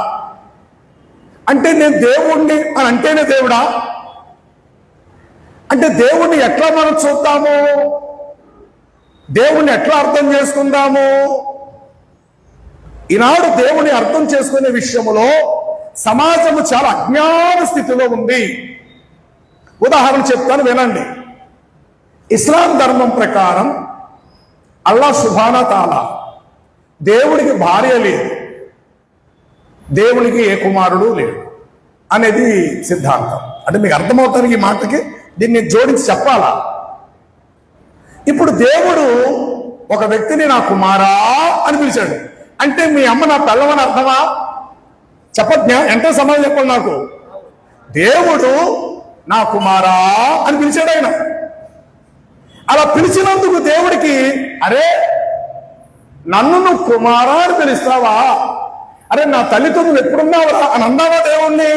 అంటే నేను దేవుణ్ణి అని అంటేనే దేవుడా? అంటే దేవుణ్ణి ఎట్లా మనం చూద్దాము? దేవుణ్ణి ఎట్లా అర్థం చేసుకుందాము? ఈనాడు దేవుని అర్థం చేసుకునే విషయంలో సమాజము చాలా అజ్ఞాన స్థితిలో ఉంది. ఉదాహరణ చెప్తాను, వినండి. ఇస్లాం ధర్మం ప్రకారం అల్లా సుబ్హానా తాలా దేవుడికి భార్య లేదు, దేవునికి ఏ కుమారుడు లేడు అనేది సిద్ధాంతం. అంటే మీకు అర్థమవుతానికి ఈ మాటకి దీన్ని జోడించి చెప్పాలా? ఇప్పుడు దేవుడు ఒక వ్యక్తిని నా కుమారా అని పిలిచాడు. అంటే మీ అమ్మ నా పిల్లవని అర్థమా? చెప్పజ్ఞ ఎంత సమాధానం చెప్పండి నాకు. దేవుడు నా కుమారా అని పిలిచాడు ఆయన. అలా పిలిచినందుకు దేవుడికి, అరే నన్ను నువ్వు కుమారా అని పిలుస్తావా? అరే నా తల్లితో నువ్వు ఎప్పుడున్నావా అని అన్నావా దేవుణ్ణి?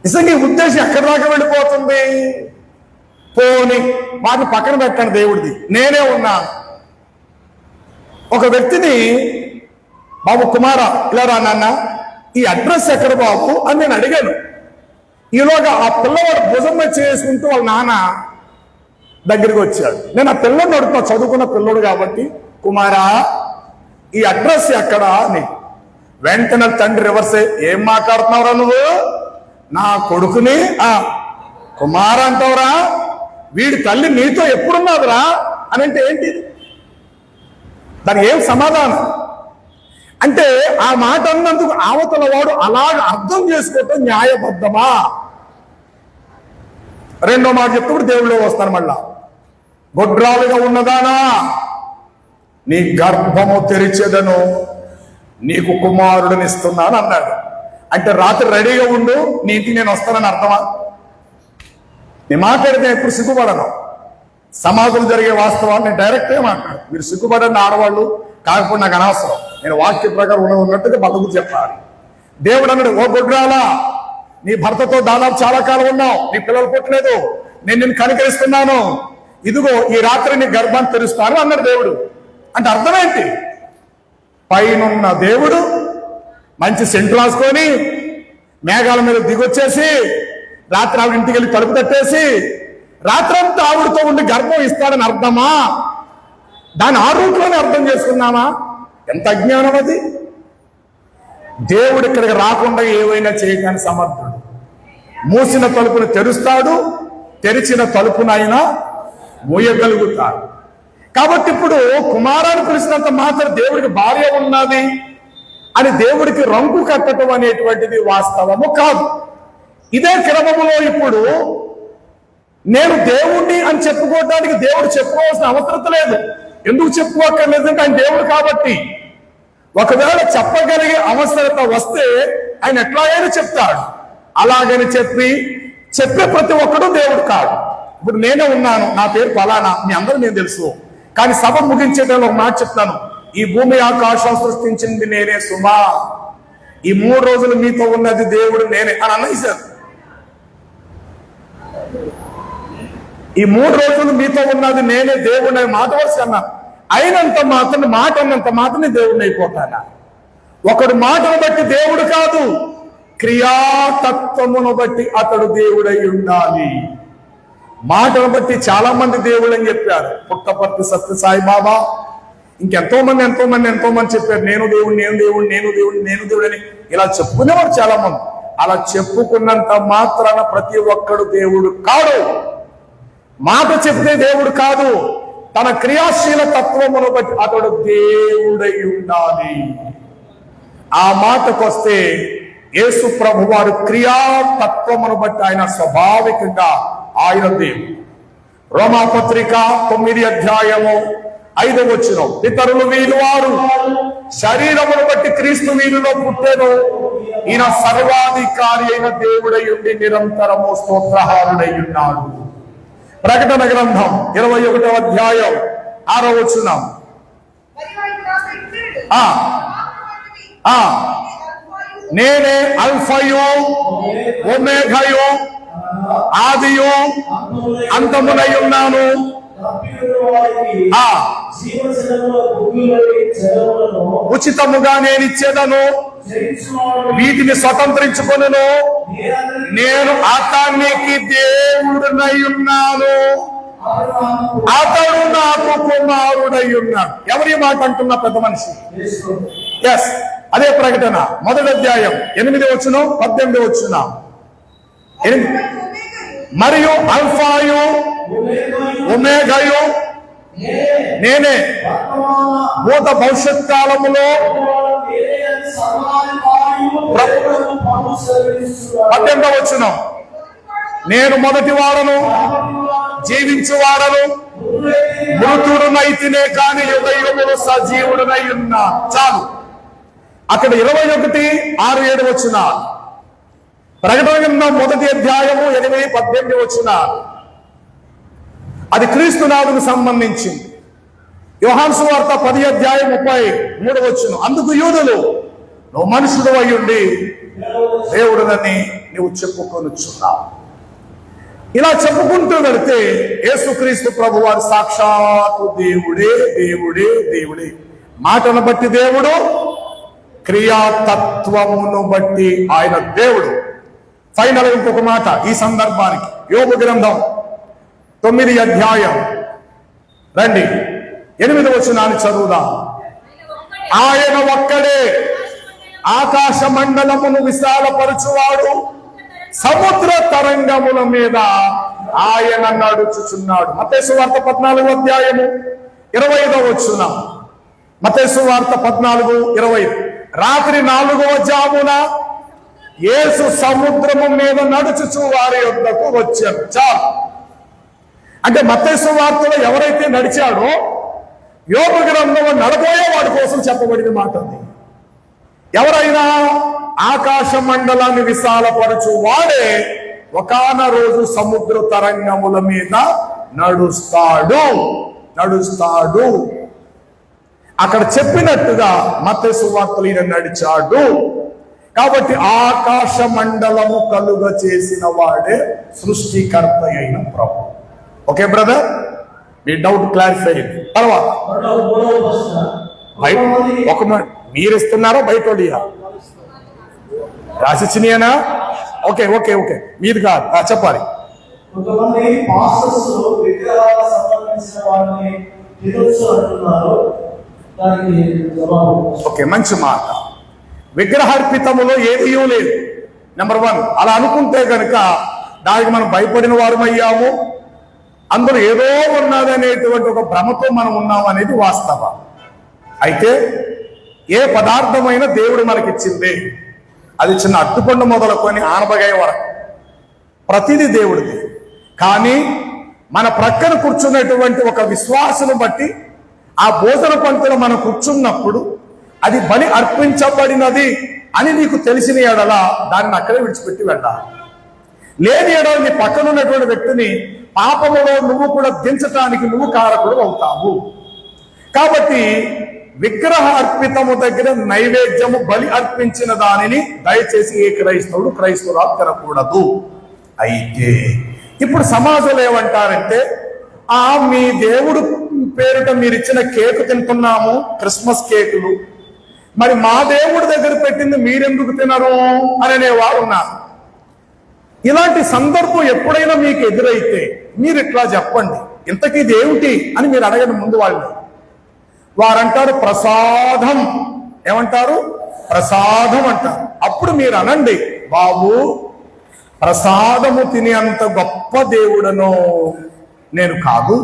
నిజంగా ఈ ఉద్దేశం ఎక్కడి దాకా వెళ్ళిపోతుంది? పోని వాటిని పక్కన పెట్టండి. దేవుడిది నేనే ఉన్నాను. ఒక వ్యక్తిని, బాబు కుమారా ఇలా రా నాన్న, ఈ అడ్రస్ ఎక్కడ బాబు అని నేను అడిగాను. ఈలోగా ఆ పిల్లవాడు భుజం మీద చేసుకుంటూ వాళ్ళ నాన్న దగ్గరికి వచ్చాడు. నేను ఆ పిల్లని అడుగుతున్నా, చదువుకున్న పిల్లడు కాబట్టి, కుమారా ఈ అడ్రస్ ఎక్కడా అని. వెంటనే తండ్రి రివర్స్, ఏం మాట్లాడుతున్నావురా నువ్వు? నా కొడుకుని కుమారా అంటావురా? వీడి తల్లి నీతో ఎప్పుడున్నదిరా అని అంటే ఏంటి? దానికి ఏం సమాధానం? అంటే ఆ మాట అన్నందుకు అవతల వాడు అలాగ అర్థం చేసుకోవటం న్యాయబద్ధమా? రెండో మాట చెప్తూ దేవుళ్ళు వస్తాను మళ్ళా, గొడ్రాలుగా ఉన్నదానా నీ గర్భము తెరిచెదను, నీకు కుమారుడిని ఇస్తున్నాను అన్నాడు. అంటే రాత్రి రెడీగా ఉండు, నీ ఇంటికి నేను వస్తానని అర్థమా? నీ మాట్లాడితే ఎప్పుడు సిగ్గుపడను. సమాజంలో జరిగే వాస్తవాలు నేను డైరెక్ట్గా మాట్లాడు. మీరు సిగ్గుపడండి ఆడవాళ్ళు, కాకపోతే నాకు అనవసరం. నేను వాక్య ప్రకారం ఉన్నట్టుగా బతుకు చెప్పాలి. దేవుడు అన్నాడు, ఓ గొడ్రాలా నీ భర్తతో దాదాపు చాలా కాలం ఉన్నావు, నీ పిల్లలు పుట్టలేదు, నేను నిన్ను కనికరిస్తున్నాను, ఇదిగో ఈ రాత్రి నీ గర్భాన్ని తెరుస్తాను అన్నాడు దేవుడు. అంటే అర్థమేంటి? పైనున్న దేవుడు మంచి సెంటు రాసుకొని మేఘాల మీద దిగొచ్చేసి రాత్రి ఆవిడ ఇంటికి వెళ్ళి తలుపు తట్టేసి రాత్రంతా ఆవిడతో ఉండి గర్భం ఇస్తాడని అర్థమా? దాని ఆ రూట్లోనే అర్థం చేసుకున్నామా? ఎంత అజ్ఞానం అది! దేవుడు ఇక్కడికి రాకుండా ఏవైనా చేయడానికి సమర్థుడు. మూసిన తలుపును తెరుస్తాడు, తెరిచిన తలుపునైనా మూయగలుగుతాడు. కాబట్టి ఇప్పుడు కుమారాన్ని పిలిచినంత మాత్రం దేవుడికి భార్య ఉన్నది అని దేవుడికి రంగు కట్టడం అనేటువంటిది వాస్తవము కాదు. ఇదే క్రమములో ఇప్పుడు నేను దేవుణ్ణి అని చెప్పుకోవడానికి దేవుడు చెప్పుకోవాల్సిన అవసరం లేదు. ఎందుకు చెప్పుకోక్కర్లేదంటే ఆయన దేవుడు కాబట్టి. ఒకవేళ చెప్పగలిగే అవసరత వస్తే ఆయన ఎట్లాగైనా చెప్తాడు. అలాగని చెప్పే ప్రతి ఒక్కడు దేవుడు కాదు. ఇప్పుడు నేనే ఉన్నాను, నా పేరు ఫలానా, మీ అందరూ నేను తెలుసు. కానీ సభ ముగించేటప్పుడు ఒక మాట చెప్తాను, ఈ భూమి ఆకాశం సృష్టించింది నేనే సుమా, ఈ 3 రోజులు మీతో ఉన్నది దేవుడు నేనే అని అన్నయ్యారు. ఈ 3 రోజులు మీతో ఉన్నది నేనే దేవుడిని మాట వరుస అన్నా. అయినంత మాత్రం మాట అన్నంత మాత్రం దేవుడిని అయిపోతానా? ఒకడు మాటను బట్టి దేవుడు కాదు, క్రియాతత్వమును బట్టి అతడు దేవుడై ఉండాలి. మాటను బట్టి చాలా మంది దేవుడు అని చెప్పారు. పుట్టపర్తి సత్య సాయిబాబా, ఇంకెంతో మంది చెప్పారు నేను దేవుడు, నేను దేవుడు, నేను దేవుడు, నేను దేవుడు అని. ఇలా చెప్పుకునేవారు చాలా మంది. అలా చెప్పుకున్నంత మాత్రాన ప్రతి ఒక్కడు దేవుడు కాడు. మాట చెప్తే దేవుడు కాదు, తన క్రియాశీల తత్వమును బట్టి అతడు దేవుడై ఉండాలి. ఆ మాటకొస్తే యేసు ప్రభు వారు క్రియాతత్వమును బట్టి ఆయన స్వాభావికంగా ఆయన దేవుడు. రోమాపత్రిక 9వ అధ్యాయము 5వ వచనం, పితరులు వీరు వారు శరీరమును బట్టి క్రీస్తు వీరిలో పుట్టెను, ఈయన సర్వాధికారి అయిన దేవుడై ఉండి నిరంతరము స్తోత్రహారుడై ఉన్నాడు. ప్రకటన గ్రంథం 21వ అధ్యాయం 6వ వచనం, నేనే అల్ఫయు ఒమేఘయు ఆదియు అంతమునై ఉన్నాను. ఉచితముగా నేను ఇచ్చేదను, వీటిని స్వతంత్రించుకొనును. నేను అతనికి దేవుడునై ఉన్నాను, అతడు నాకు కుమారుడై ఉన్నాడు. ఎవరి మాట అంటున్నా? పెద్ద మనిషి. ఎస్, అదే ప్రకటన 1వ అధ్యాయం 8వ వచనం 18వ వచనం. మరియు అల్ఫాయు ఒమేఘయు నేనే, భూత భవిష్యత్ కాలములో 18వ వచనం, నేను మొదటి వాడను, జీవించువాడను, మృతుడునైతినే కాని యుగయుగములు సజీవుడునై ఉన్నా. చాలు. అక్కడ 21, 6, 7 వచనాలు. ప్రకటన గ్రంథం 1వ అధ్యాయము 8, 18 వచనాలు. అది క్రీస్తునాథుకు సంబంధించింది. యోహాను సువార్త 10వ అధ్యాయం 33వ వచనం, అందుకు యూదులు నువ్వు మనుషుడు అయ్యుండి దేవుడునని నువ్వు చెప్పుకొనుచున్నావు. ఇలా చెప్పుకుంటూ వెళితే యేసుక్రీస్తు ప్రభు వారు సాక్షాత్తు దేవుడే, దేవుడే, దేవుడే. మాటను బట్టి దేవుడు, క్రియాతత్వమును బట్టి ఆయన దేవుడు. ఫైనల్ ఇంకొక మాట ఈ సందర్భానికి, యోబు గ్రంథం 9వ అధ్యాయం రండి 8వ వచనాన్ని చదువుదాం. ఆయన ఒక్కడే ఆకాశ మండలమును విశాలపరచువాడు, సముద్ర తరంగముల మీద ఆయన నడుచుచున్నాడు. మత్తయి సువార్త 14వ అధ్యాయము 25వ వచనం. మత్తయి సువార్త 14:25. రాత్రి 4వ జామున యేసు సముద్రము మీద నడుచుచు వారి యొద్దకు వచ్చాడు. చాలు. అంటే మత్తయి సువార్తలో ఎవరైతే నడిచాడో యోబు గ్రంథంలో నడబోయే వాడి కోసం చెప్పబడిన మాట ఉంది. ఎవరైనా ఆకాశ మండలాన్ని విశాలపరచు వాడే ఒకాన రోజు సముద్ర తరంగముల మీద నడుస్తాడు. అక్కడ చెప్పినట్టుగా మత్తయి సువార్తలో ఈయన నడిచాడు. కాబట్టి ఆకాశ మండలము కలుగ చేసిన వాడే సృష్టికర్త అయిన ప్రభు. ఓకే బ్రదర్, మీ డౌట్ క్లారిఫై అయింది. తర్వాత ఒక మీరు ఇస్తున్నారా బయట రాసిచ్చినా? ఓకే ఓకే ఓకే, మీది కాదు, చెప్పాలి. కొంతమంది పాస్టర్స్ విగ్రహాలకు సంబంధించిన వారిని తినొచ్చు అంటున్నారు. దానికి జవాబు. ఓకే, మంచి మాట. విగ్రహార్పితములో ఏదీ లేదు. నెంబర్ 1, అలా అనుకుంటే కనుక దానికి మనం భయపడిన వారమయ్యాము. అందులో ఏదో ఉన్నదనేటువంటి ఒక భ్రమతో మనం ఉన్నాము అనేది వాస్తవం. అయితే ఏ పదార్థమైన దేవుడు మనకిచ్చింది, అది చిన్న అట్టుపండు మొదలుకొని ఆనపకాయ వరకు ప్రతిదీ దేవుడిది. కానీ మన ప్రక్కన కూర్చున్నటువంటి ఒక విశ్వాసును బట్టి ఆ భోజన పంక్తిలో మనం కూర్చున్నప్పుడు అది బలి అర్పించబడినది అని నీకు తెలిసిన ఎడల దాన్ని అక్కడే విడిచిపెట్టి వెళ్ళాలి. లేని ఎడల నీ పక్కన ఉన్నటువంటి వ్యక్తిని పాపములో నువ్వు కూడా దించటానికి నువ్వు కారకుడు అవుతావు. కాబట్టి విగ్రహ అర్పితము దగ్గర నైవేద్యము బలి అర్పించిన దానిని దయచేసి ఏ క్రైస్తవురాలు తినకూడదు. అయితే ఇప్పుడు సమాజంలో ఏమంటారంటే మీ దేవుడు పేరిట మీరు ఇచ్చిన కేకు తింటున్నాము, క్రిస్మస్ కేకులు, మరి మా దేవుడి దగ్గర పెట్టింది మీరెందుకు తినరు అని అనేవారు ఉన్నారు. ఇలాంటి సందర్భం ఎప్పుడైనా మీకు ఎదురైతే మీరు ఇట్లా చెప్పండి, ఇంతకీ ఇదేమిటి అని మీరు అడగండి ముందు వాళ్ళు. వారంటారు ప్రసాదం. ఏమంటారు? ప్రసాదం అంటారు. అప్పుడు మీరు అనండి, బాబు ప్రసాదము తినేంత గొప్ప దేవుడను నేను కాదు,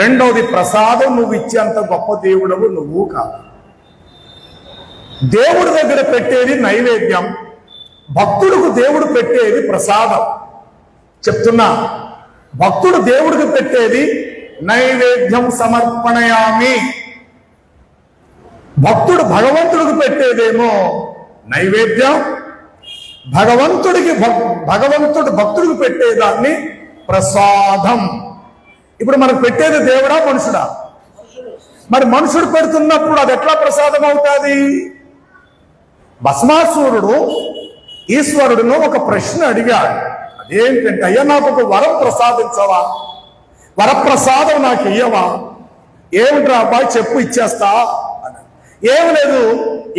రెండవది ప్రసాదం నువ్వు ఇచ్చేంత గొప్ప దేవుడవు నువ్వు కాదు. దేవుడి దగ్గర పెట్టేది నైవేద్యం, భక్తుడికి దేవుడు పెట్టేది ప్రసాదం. చెప్తున్నా, భక్తుడు దేవుడికి పెట్టేది నైవేద్యం సమర్పణయామి, భక్తుడు భగవంతుడికి పెట్టేదేమో నైవేద్యం, భగవంతుడు భక్తుడికి పెట్టేదాన్ని ప్రసాదం. ఇప్పుడు మనకు పెట్టేది దేవుడా మనుషుడా? మరి మనుషుడు పెడుతున్నప్పుడు అది ఎట్లా ప్రసాదం అవుతుంది? భస్మాసురుడు ఈశ్వరుడును ఒక ప్రశ్న అడిగాడు. అదేంటంటే, అయ్యా నాకు ఒక వరం ప్రసాదించవా, వరప్రసాదం నాకు ఇయ్యవా? ఏమిట్రా అబ్బాయి చెప్పు, ఇచ్చేస్తా అని. ఏమి లేదు,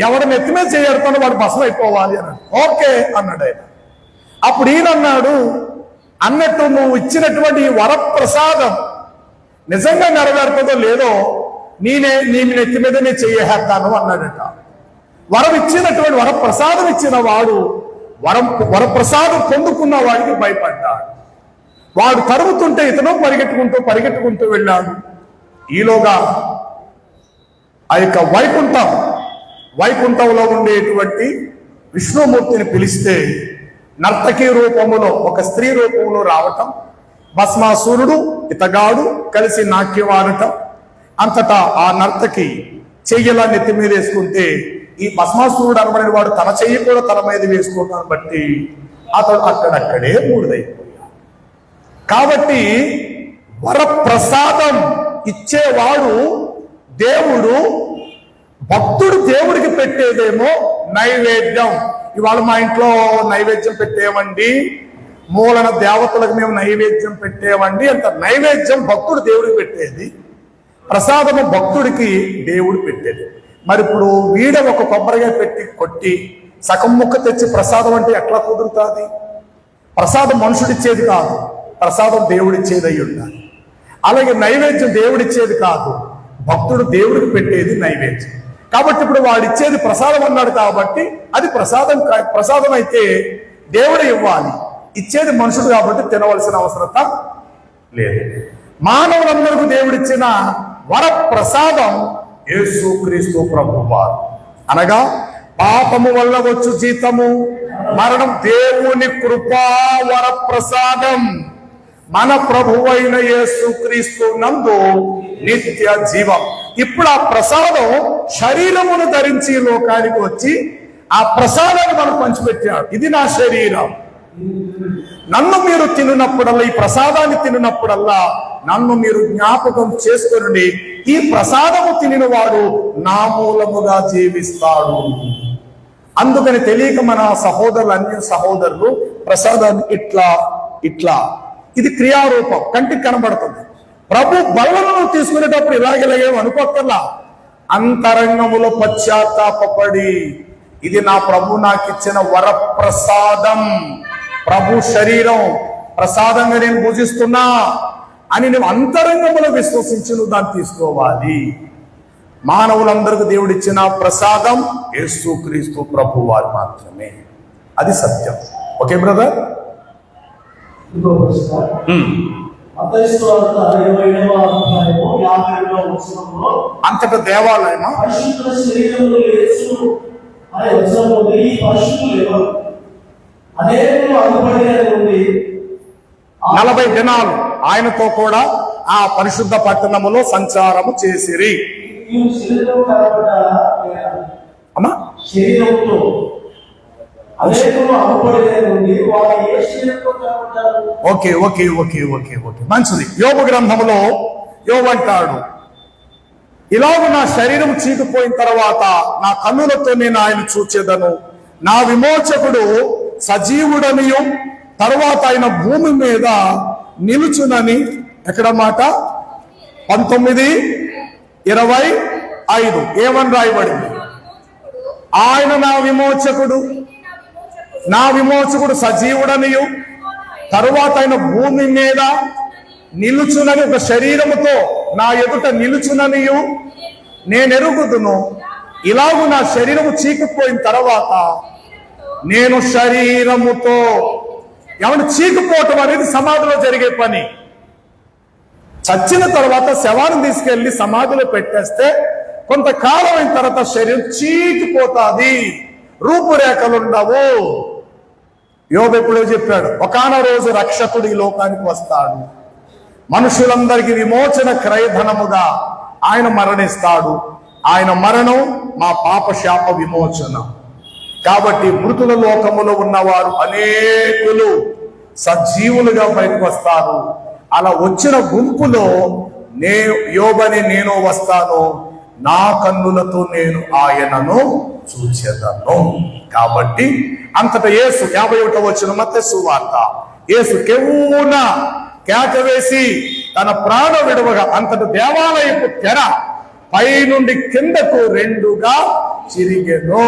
ఎవడు నెత్తి మీద చేయడుతానో వాడు భస్మం అయిపోవాలి అన్నాడు. ఓకే అన్నాడు ఆయన. అప్పుడు ఈయన అన్నాడు, అన్నట్టు నువ్వు ఇచ్చినటువంటి ఈ వరప్రసాదం నిజంగా నెరవేరుతుందో లేదో నీ నెత్తి మీద నేను చెయ్యేస్తాను అన్నాడట. వరం ఇచ్చినటువంటి వరప్రసాదం ఇచ్చిన వాడు వరప్రసాదం పొందుకున్న వాడికి భయపడ్డాడు. వాడు తరుగుతుంటే ఇతను పరిగెట్టుకుంటూ వెళ్ళాడు. ఈలోగా ఆ యొక్క వైకుంఠంలో ఉండేటువంటి విష్ణుమూర్తిని పిలిస్తే నర్తకి రూపములో ఒక స్త్రీ రూపంలో రావటం, భస్మాసురుడు ఇతగాడు కలిసి నాట్యం ఆడటం, అంతటా ఆ నర్తకి చెయ్యలా నెత్తి మీద వేసుకుంటే ఈ భస్మాసురుడు అనబడిన వాడు తన చెయ్యి కూడా తన మీద వేసుకోవటాన్ని బట్టి అతడు అక్కడక్కడే మూడుదైపోయాడు. కాబట్టి వరప్రసాదం ఇచ్చేవాడు దేవుడు, భక్తుడు దేవుడికి పెట్టేదేమో నైవేద్యం. ఇవాళ మా ఇంట్లో నైవేద్యం పెట్టేమండి, మూలన దేవతలకు మేము నైవేద్యం పెట్టేవండి అంత. నైవేద్యం భక్తుడు దేవుడికి పెట్టేది, ప్రసాదము భక్తుడికి దేవుడు పెట్టేది. మరి ఇప్పుడు వీడ ఒక కొబ్బరిగా పెట్టి కొట్టి సగం ముక్క తెచ్చి ప్రసాదం అంటే ఎట్లా కుదురుతుంది? ప్రసాదం మనుషుడిచ్చేది కాదు, ప్రసాదం దేవుడిచ్చేది అయి ఉండాలి. అలాగే నైవేద్యం దేవుడిచ్చేది కాదు, భక్తుడు దేవుడికి పెట్టేది నైవేద్యం. కాబట్టి ఇప్పుడు వాడిచ్చేది ప్రసాదం అన్నాడు కాబట్టి అది ప్రసాదం అయితే దేవుడు ఇవ్వాలి, ఇచ్చేది మనుషుడు కాబట్టి తినవలసిన అవసరత లేదు. మానవులందరికీ దేవుడిచ్చిన వరప్రసాదం యేసుక్రీస్తు ప్రభువారు. అనగా పాపము వల్ల వచ్చు జీతము మరణం, దేవుని కృపా వరప్రసాదం మన ప్రభువైన యేసుక్రీస్తు నందు నిత్య జీవం. ఇప్పుడు ఆ ప్రసాదం శరీరమును ధరించి లోకానికి వచ్చి ఆ ప్రసాదాన్ని మనకు పంచిపెట్టాడు. ఇది నా శరీరం, నన్ను మీరు తిన్నప్పుడల్లా, ఈ ప్రసాదాన్ని తిన్నప్పుడల్లా నన్ను మీరు జ్ఞాపకం చేసుకుని ఈ ప్రసాదము తినిన వాడు నా మూలముగా జీవిస్తాడు. అందుకని తెలియక మన అన్య సహోదరులు ప్రసాదాన్ని ఇట్లా ఇది క్రియారూపం కంటికి కనబడుతుంది. ప్రభు బలను తీసుకునేటప్పుడు ఇలాగేం అనుకోకల్లా అంతరంగములో పశ్చాత్తాపడి ఇది నా ప్రభు నాకు ఇచ్చిన వరప్రసాదం, ప్రభు శరీరం ప్రసాదంగా నేను పూజిస్తున్నా అని నువ్వు అంతరంగంలో విశ్వసించి నువ్వు దాన్ని తీసుకోవాలి. మానవులందరికీ దేవుడిచ్చిన ప్రసాదం యేసుక్రీస్తు ప్రభు వారు మాత్రమే, అది సత్యం. Okay brother? ఇంకో ప్రశ్న. మత్తయి సువార్త 20వ అధ్యాయము 52వ వచనంలో అంతటా దేవాలయమా పరిశుద్ధుల శరీరములో యేసు అనే వచనంలో ఈ పరిశుద్ధులు ఎవరు? అనేకులు అగుపడిన నుండి 40 దినాలు ఆయనతో కూడా ఆ పరిశుద్ధ పట్టణములో సంచారము చేసిరి. ఈ శరీరం కనబడ్డారా? అమ్మా, శరీరంతో అనేకులు అగుపడిన నుండి వారు ఏ శరీరంతో కనబడ్డారు? ఓకే మంచిది. యోబు గ్రంథములో యోబు అంటాడు, ఇలాగ నా శరీరం చీకిపోయిన తర్వాత నా కన్నులతో నేను ఆయన చూచేదను, నా విమోచకుడు సజీవుడనియు తర్వాత ఆయన భూమి మీద నిలుచునని ఎక్కడ మాట 19:25 ఏమని రాయబడింది? ఆయన నా విమోచకుడు సజీవుడనియు తరువాత ఆయన భూమి మీద నిలుచునని, ఒక శరీరముతో నా ఎదుట నిలుచుననియు నేను ఎరుగుదును. ఇలాగూ నా శరీరము చీకిపోయిన తర్వాత నేను శరీరముతో, ఎవరు చీకిపోవటం అనేది సమాధిలో జరిగే పని. చచ్చిన తర్వాత శవాన్ని తీసుకెళ్లి సమాధిలో పెట్టేస్తే కొంతకాలం అయిన తర్వాత శరీరం చీకిపోతాది, రూపురేఖలు ఉండవు. యోబు ఎప్పుడో చెప్పాడు, ఒకానో రోజు రక్షకుడు ఈ లోకానికి వస్తాడు, మనుషులందరికీ విమోచన క్రయధనముగా ఆయన మరణిస్తాడు. ఆయన మరణం మా పాప శాప విమోచన. కాబట్టి మృతుల లోకములో ఉన్నవారు అనేకులు సజీవులుగా బయటకు వస్తారు. అలా వచ్చిన గుంపులో యోబని నేను వస్తాను, నా కన్నులతో నేను ఆయనను చూచెదను. కాబట్టి అంతటా యేసు 51వ వచనం మత్తయి సువార్త, యేసు కెవ్వున కేక వేసి తన ప్రాణ విడవగా అంతటి దేవాలయపు తెర పైనుండి కిందకు రెండుగా చిరిగెను.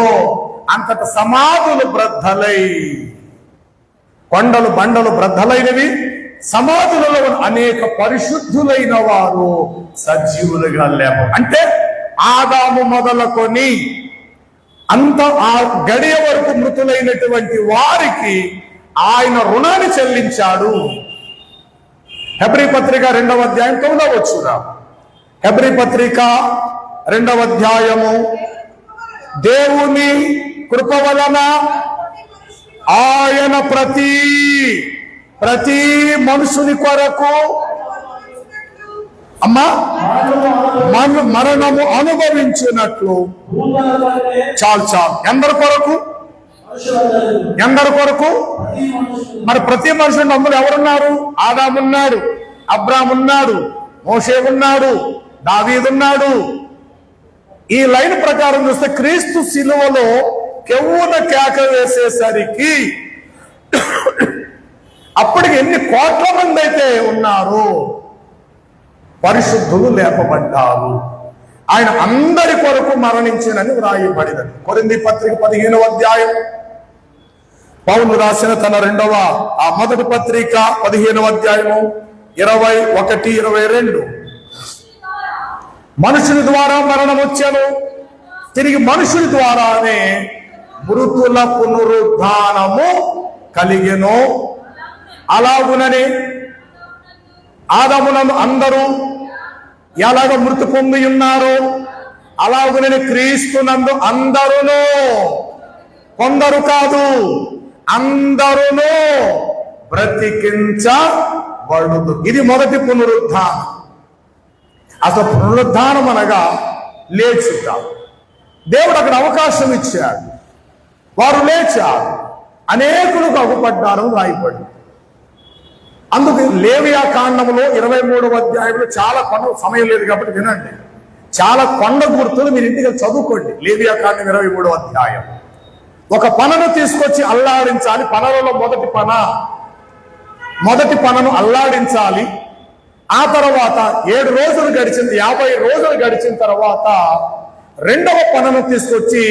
అంతట సమాధులు బ్రద్దలై, కొండలు బండలు బ్రద్దలైనవి, సమాధులలో అనేక పరిశుద్ధులైన వారు సజీవులుగా లేవు. అంటే ఆదాము మొదలుకొని అంత ఆ గడియ వరకు మృతులైనటువంటి వారికి ఆయన రుణాన్ని చెల్లించాడు. హెబ్రీ పత్రిక 2వ అధ్యాయం 9వ వచనం. హెబ్రీ పత్రిక 2వ అధ్యాయము, దేవుని కృప వలన ఆయన ప్రతి మనుషుని కొరకు మరణము అనుభవించినట్లు. చాలు. ఎందరి కొరకు? మరి ప్రతి మనుషుని అందులో ఎవరున్నారు? ఆదాము ఉన్నాడు, అబ్రాహాము ఉన్నాడు, మోషే ఉన్నాడు, దావీదు ఉన్నాడు. ఈ లైన్ ప్రకారం చూస్తే క్రీస్తు శిలువలో కెవ్వున కేక వేసేసరికి అప్పటికి ఎన్ని కోట్ల మంది అయితే ఉన్నారు, పరిశుద్ధులు లేపబడ్డారు. ఆయన అందరి కొరకు మరణించినని వ్రాయబడినది. కొరింథీ పత్రిక 15వ అధ్యాయం, పౌలు రాసిన తన మొదటి పత్రిక 15వ అధ్యాయము 21-22. మనుషుని ద్వారా మరణం వచ్చాను, తిరిగి మనుషుని ద్వారానే మృతుల పునరుద్ధానము కలిగెను. అలాగునని ఆదామునందు అందరూ ఎలాగ మృతి పొంది ఉన్నారో అలాగునని క్రీస్తునందు అందరూను, కొందరు కాదు అందరూను బ్రతికించబడుదు. ఇది మొదటి పునరుద్ధానం. అసలు పునరుద్ధానం అనగా లేచుట. దేవుడు అక్కడ అవకాశం ఇచ్చాడు, వారు లేచారు, అనేకులకు అగుపడ్డారు రాయబడి. అందుకు లేవియా కాండములో 23వ అధ్యాయంలో చాలా కొండ, సమయం లేదు కాబట్టి వినండి, చాలా కొండ గుర్తులు మీరు ఇంటికి చదువుకోండి. లేవియా కాండం 23వ అధ్యాయం. ఒక పనను తీసుకొచ్చి అల్లాడించాలి. పనలలో మొదటి పనను అల్లాడించాలి. ఆ తర్వాత 7 రోజులు గడిచింది, 50 రోజులు గడిచిన తర్వాత రెండవ పనను తీసుకొచ్చి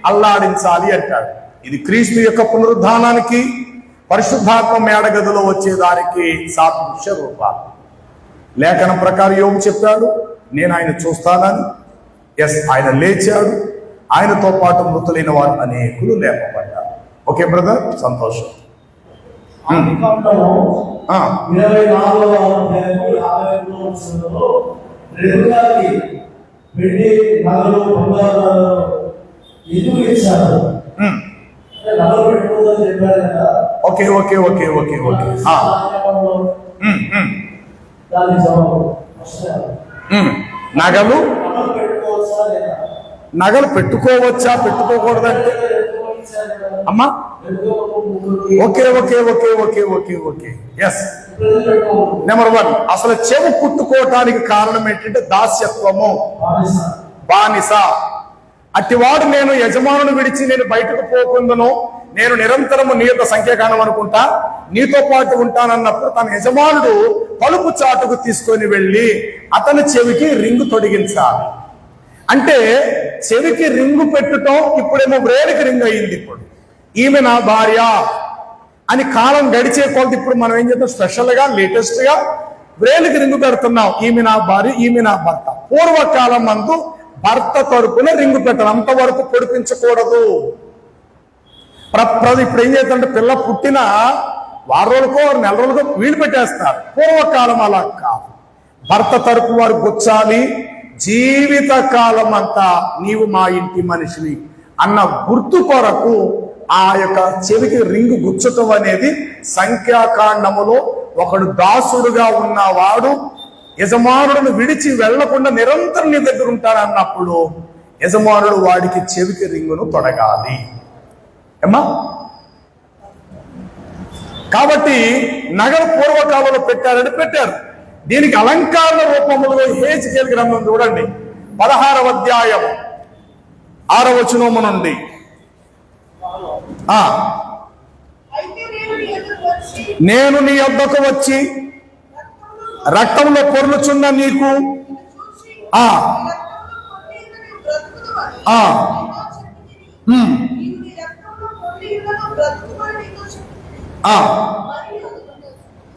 అల్లాడించాలి అంటాడు. ఇది క్రీస్తు యొక్క పునరుద్ధానానికి, పరిశుద్ధాత్మ మేడగదిలో వచ్చేదానికి సాదృశ్య రూపాలు. లేఖనం ప్రకారం యోబు చెప్పాడు, నేను ఆయన చూస్తానని. ఆయన లేచాడు, ఆయనతో పాటు మృతులైన వారు అనేకులు లేపబడ్డారు. ఓకే బ్రదర్, సంతోషం. 24వ అధ్యాయము 52వ వచనంలో రెండుగాకి వెండి నగలు బంగారు ఎందుకు ఇచ్చారు? నగలు పెట్టుకోదని చెప్పారు కదా. ఓకే. దాని జవాబు నగలు పెట్టుకోవచ్చా పెట్టుకోకూడదంటే అమ్మా ఓకే. ఎస్. నెంబర్ 1, అసలు చెవు కుట్టుకోవటానికి కారణం ఏంటంటే దాస్యత్వము, బానిస. అట్టివాడు నేను యజమానుని విడిచి నేను బయటకు పోకుందును, నేను నిరంతరము నీ యొక్క సంఖ్యాకాలం అనుకుంటా, నీతో పాటు ఉంటానన్నప్పుడు తన యజమానుడు తలుపు చాటుకు తీసుకొని వెళ్ళి అతని చెవికి రింగు తొడిగించాలి. అంటే చెవికి రింగు పెట్టుటం ఇప్పుడేమో వ్రేలికి రింగు అయింది. ఇప్పుడు ఈమె నా భార్య అని కాలం గడిచే కొలది ఇప్పుడు మనం ఏం చేద్దాం, స్పెషల్ గా లేటెస్ట్ గా వ్రేలికి రింగు పెడుతున్నాం. ఈమె నా భార్య, ఈమె నా భర్త. పూర్వకాలం అందు భర్త తరపున రింగు పెట్టాలి, అంతవరకు పొడిపించకూడదు. ఇప్పుడు ఏం చేద్దంటే పిల్ల పుట్టిన వారం రోజులకో నెల రోజులకో వీలు పెట్టేస్తారు. పూర్వకాలం అలా కాదు, భర్త తరపు వారు గుచ్చాలి. జీవిత కాలం అంతా నీవు మా ఇంటి మనిషిని అన్న గుర్తు కొరకు ఆ యొక్క చెవికి రింగు గుచ్చటం అనేది సంఖ్యాకాండములో ఒకడు దాసుడుగా ఉన్నవాడు యజమానుడిని విడిచి వెళ్లకుండా నిరంతరం నీ దగ్గర ఉంటాడన్నప్పుడు యజమానుడు వాడికి చెవికి రింగును తొడగాలి. ఏమ్మా? కాబట్టి నగలు పూర్వకాలంలో పెట్టారని పెట్టారు. దీనికి అలంకార రూపములో హెజ్కేలు గ్రంథం చూడండి, 16వ అధ్యాయం 6వ వచనము నుండి. నేను నీ యొద్దకు వచ్చి రక్తంలో పొర్లుచున్న నీకు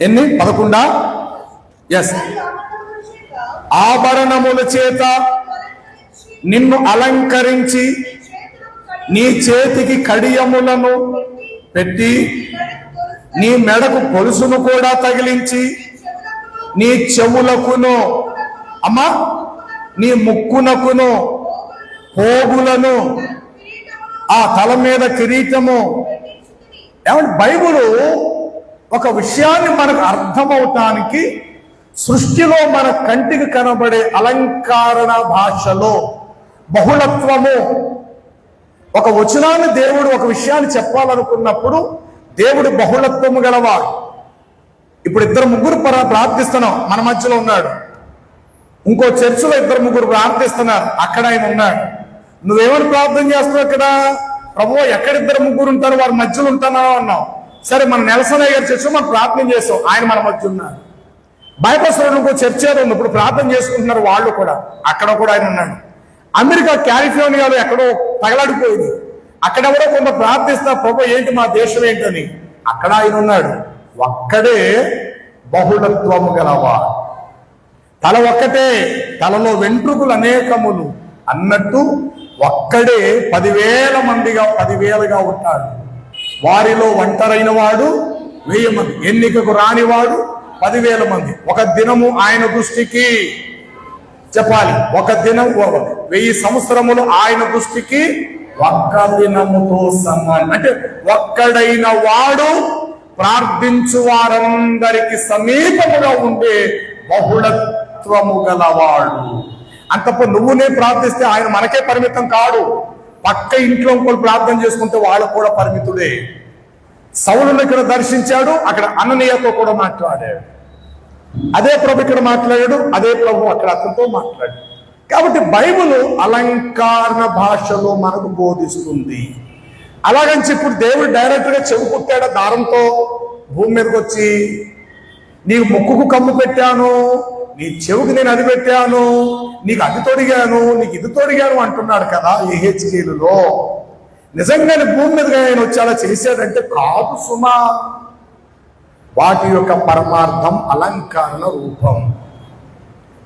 ఎన్ని 11 ఎస్ ఆభరణముల చేత నిన్ను అలంకరించి నీ చేతికి కడియములను పెట్టి నీ మెడకు పొలుసును కూడా తగిలించి నీ చెవులకును అమ్మా నీ ముక్కునకును పోగులను ఆ తల మీద కిరీటము. ఏమంటే బైబుల్ ఒక విషయాన్ని మనకు అర్థమవటానికి సృష్టిలో మన కంటికి కనబడే అలంకారణ భాషలో బహుళత్వము, ఒక వచనాన్ని దేవుడు ఒక విషయాన్ని చెప్పాలనుకున్నప్పుడు దేవుడు బహుళత్వము గలవాడు. ఇప్పుడు 2-3 ప్రార్థిస్తున్నాం, మన మధ్యలో ఉన్నాడు. ఇంకో చర్చిలో 2-3 ప్రార్థిస్తున్నారు, అక్కడ ఆయన ఉన్నాడు. నువ్వేమని ప్రార్థన చేస్తున్నావు? ఇక్కడ ప్రభువా ఎక్కడ 2-3 ఉంటారు, వారి మధ్యలో ఉంటానా అన్నావు. సరే, మన నెలసనయ్య గారి చర్చలో మనం ప్రార్థన చేస్తాం, ఆయన మన మధ్య ఉన్నారు. బైపాస్ రోడ్ ఇంకో చర్చ ఉంది, ఇప్పుడు ప్రార్థన చేసుకుంటున్నారు వాళ్ళు కూడా, అక్కడ కూడా ఆయన ఉన్నాడు. అమెరికా కాలిఫోర్నియాలో ఎక్కడో తగలాడిపోయింది, అక్కడెవరో కొంత ప్రార్థిస్తా, ప్రభు ఏంటి మా దేశం ఏంటని, అక్కడ ఆయన ఉన్నాడు. ఒక్కడే బహుళత్వము గలవాడు. తల ఒక్కటే, తలలో వెంట్రుకలు అనేకములు అన్నట్టు ఒక్కడే 10,000 మందిగా 10,000గా ఉంటాడు. వారిలో ఒంటరైన వాడు 1000 మంది, ఎన్నికకు రానివాడు 10,000 మంది. ఒక దినము ఆయన దృష్టికి చెప్పాలి, ఒక దినం 1000 సంవత్సరములు ఆయన దృష్టికి ఒక్క దినముతో సమానం. అంటే ఒక్కడైన వాడు ప్రార్థించు వారందరికి సమీపముగా ఉండే బహుళత్వము గలవాడు. అంతప్పుడు నువ్వునే ప్రార్థిస్తే ఆయన మనకే పరిమితం కాడు, పక్క ఇంట్లో ఇంకోళ్ళు ప్రార్థన చేసుకుంటే వాళ్ళు కూడా పరిమితుడే. సౌలును ఇక్కడ దర్శించాడు, అక్కడ అననీయతో కూడా మాట్లాడాడు. అదే ప్రభు ఇక్కడ మాట్లాడాడు, అదే ప్రభు అక్కడ అతనితో మాట్లాడాడు. కాబట్టి బైబిల్ అలంకారణ భాషలో మనకు బోధిస్తుంది. అలాగని ఇప్పుడు దేవుడు డైరెక్ట్ గా చెవు కుట్టాడు దారంతో భూమి మీదకి వచ్చి, నీకు ముక్కుకు కమ్ము పెట్టాను, నీ చెవుకి నేను అది పెట్టాను, నీకు అది తొడిగాను, నీకు ఇది తొడిగాను అంటున్నాడు కదా యెహెజ్కేలులో. నిజంగానే భూమి మీదగా ఆయన వచ్చి అలా చేశాడంటే కాదు సుమా. వాటి యొక్క పరమార్థం అలంకరణ రూపం.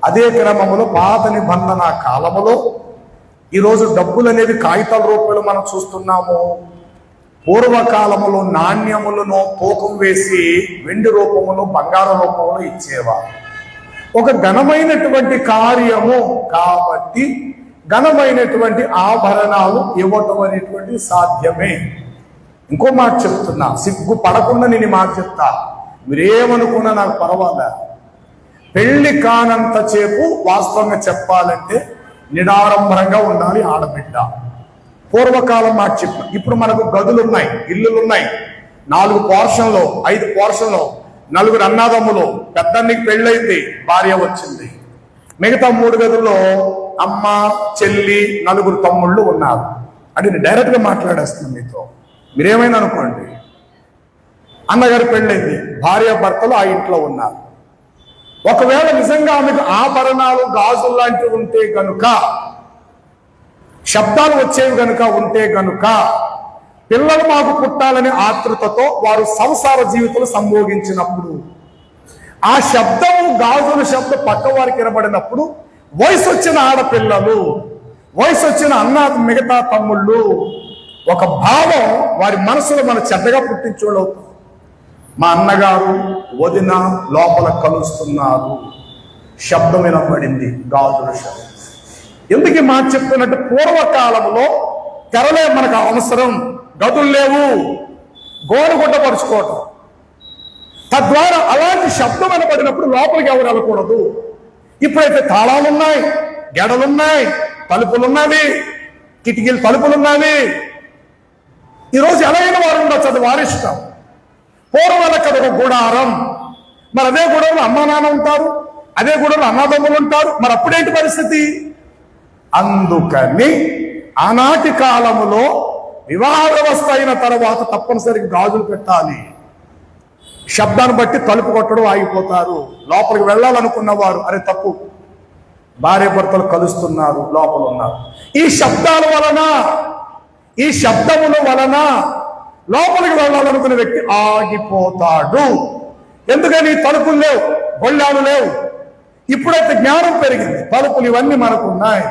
అదే క్రమములో పాత నిబంధన కాలములో ఈరోజు డబ్బులు అనేవి కాగితాల రూపంలో మనం చూస్తున్నాము. పూర్వకాలములో నాణ్యములను తూకం వేసి వెండి రూపమును బంగారు రూపమును ఇచ్చేవారు. ఒక ఘనమైనటువంటి కార్యము కాబట్టి ఘనమైనటువంటి ఆభరణాలు ఇవ్వటం అనేటువంటి సాధ్యమే. ఇంకో మాట చెప్తున్నా, సిగ్గు పడకుండా నేను మాట చెప్తా, మీరేమనుకున్నా నాకు పర్వాలే. పెళ్లి కానంత సేపు వాస్తవంగా చెప్పాలంటే నిడారంభరంగా ఉండాలి ఆడబిడ్డ. పూర్వకాలం మాట చెప్పు. ఇప్పుడు మనకు గదులు ఉన్నాయి, ఇల్లులు ఉన్నాయి, 4 పోర్షన్లో 5 పోర్షన్లో 4 అన్నాదమ్ములు, పెద్దన్నికి పెళ్ళైంది, భార్య వచ్చింది. మిగతా 3 గదుల్లో అమ్మ, చెల్లి, 4 తమ్ముళ్ళు ఉన్నారు. అంటే నేను డైరెక్ట్ గా మాట్లాడేస్తున్నాను మీతో. మీరేమైనా అనుకోండి, అన్నగారి పెళ్ళైంది, భార్య భర్తలు ఆ ఇంట్లో ఉన్నారు. ఒకవేళ నిజంగా ఆమెకు ఆభరణాలు గాజులు లాంటివి ఉంటే గనుక, శబ్దాలు వచ్చేవి గనుక ఉంటే గనుక, పిల్లలు మాకు పుట్టాలనే ఆతృతతో వారు సంసార జీవితాలు సంభోగించినప్పుడు, ఆ శబ్దము గాజుల శబ్దం పక్క వారికి వినబడినప్పుడు, వయసు వచ్చిన ఆడపిల్లలు, వయసు వచ్చిన మిగతా తమ్ముళ్ళు ఒక భావం వారి మనసులో మన చెడ్డగా పుట్టించోళ్ళు. మా అన్నగారు వదిన లోపల కలుస్తున్నారు, శబ్దం వినబడింది, గాజుల శబ్దం. ఎందుకు ఈ మాట చెప్తున్నట్టు, పూర్వకాలంలో తెరలే మనకు అవసరం, గదులు లేవు, గోడగుడ్డ పరుచుకోవటం. తద్వారా అలాంటి శబ్దం వినబడినప్పుడు లోపలికి ఎవరు వెళ్ళకూడదు. ఇప్పుడైతే తాళాలున్నాయి, గెడలున్నాయి, తలుపులున్నవి, కిటికీలు తలుపులున్నవి. ఈరోజు ఎలా అయినా వారు ఉండొచ్చు, అది వారి ఇష్టం. పూర్వం కదా ఒక గుడారం, మరి అదే గుడంలో అమ్మా నాన్న ఉంటారు, అదే గుడంలో అన్నదమ్ములు ఉంటారు. మరి అప్పుడేంటి పరిస్థితి? అందుకని ఆనాటి కాలములో వివాహ వ్యవస్థ అయిన తర్వాత తప్పనిసరిగా గాజులు పెట్టాలి. శబ్దాన్ని బట్టి తలుపు కొట్టడం ఆగిపోతారు. లోపలికి వెళ్ళాలనుకున్న వారు, అరే తప్పు, భార్య భర్తలు కలుస్తున్నారు, లోపల ఉన్నారు. ఈ శబ్దాల వలన, ఈ శబ్దముల వలన లోపలికి వెళ్ళాలనుకునే వ్యక్తి ఆగిపోతాడు. ఎందుకని? తలుపులు లేవు, గొళ్ళాలు లేవు. ఇప్పుడైతే జ్ఞానం పెరిగింది, తలుపులు ఇవన్నీ మనకున్నాయి.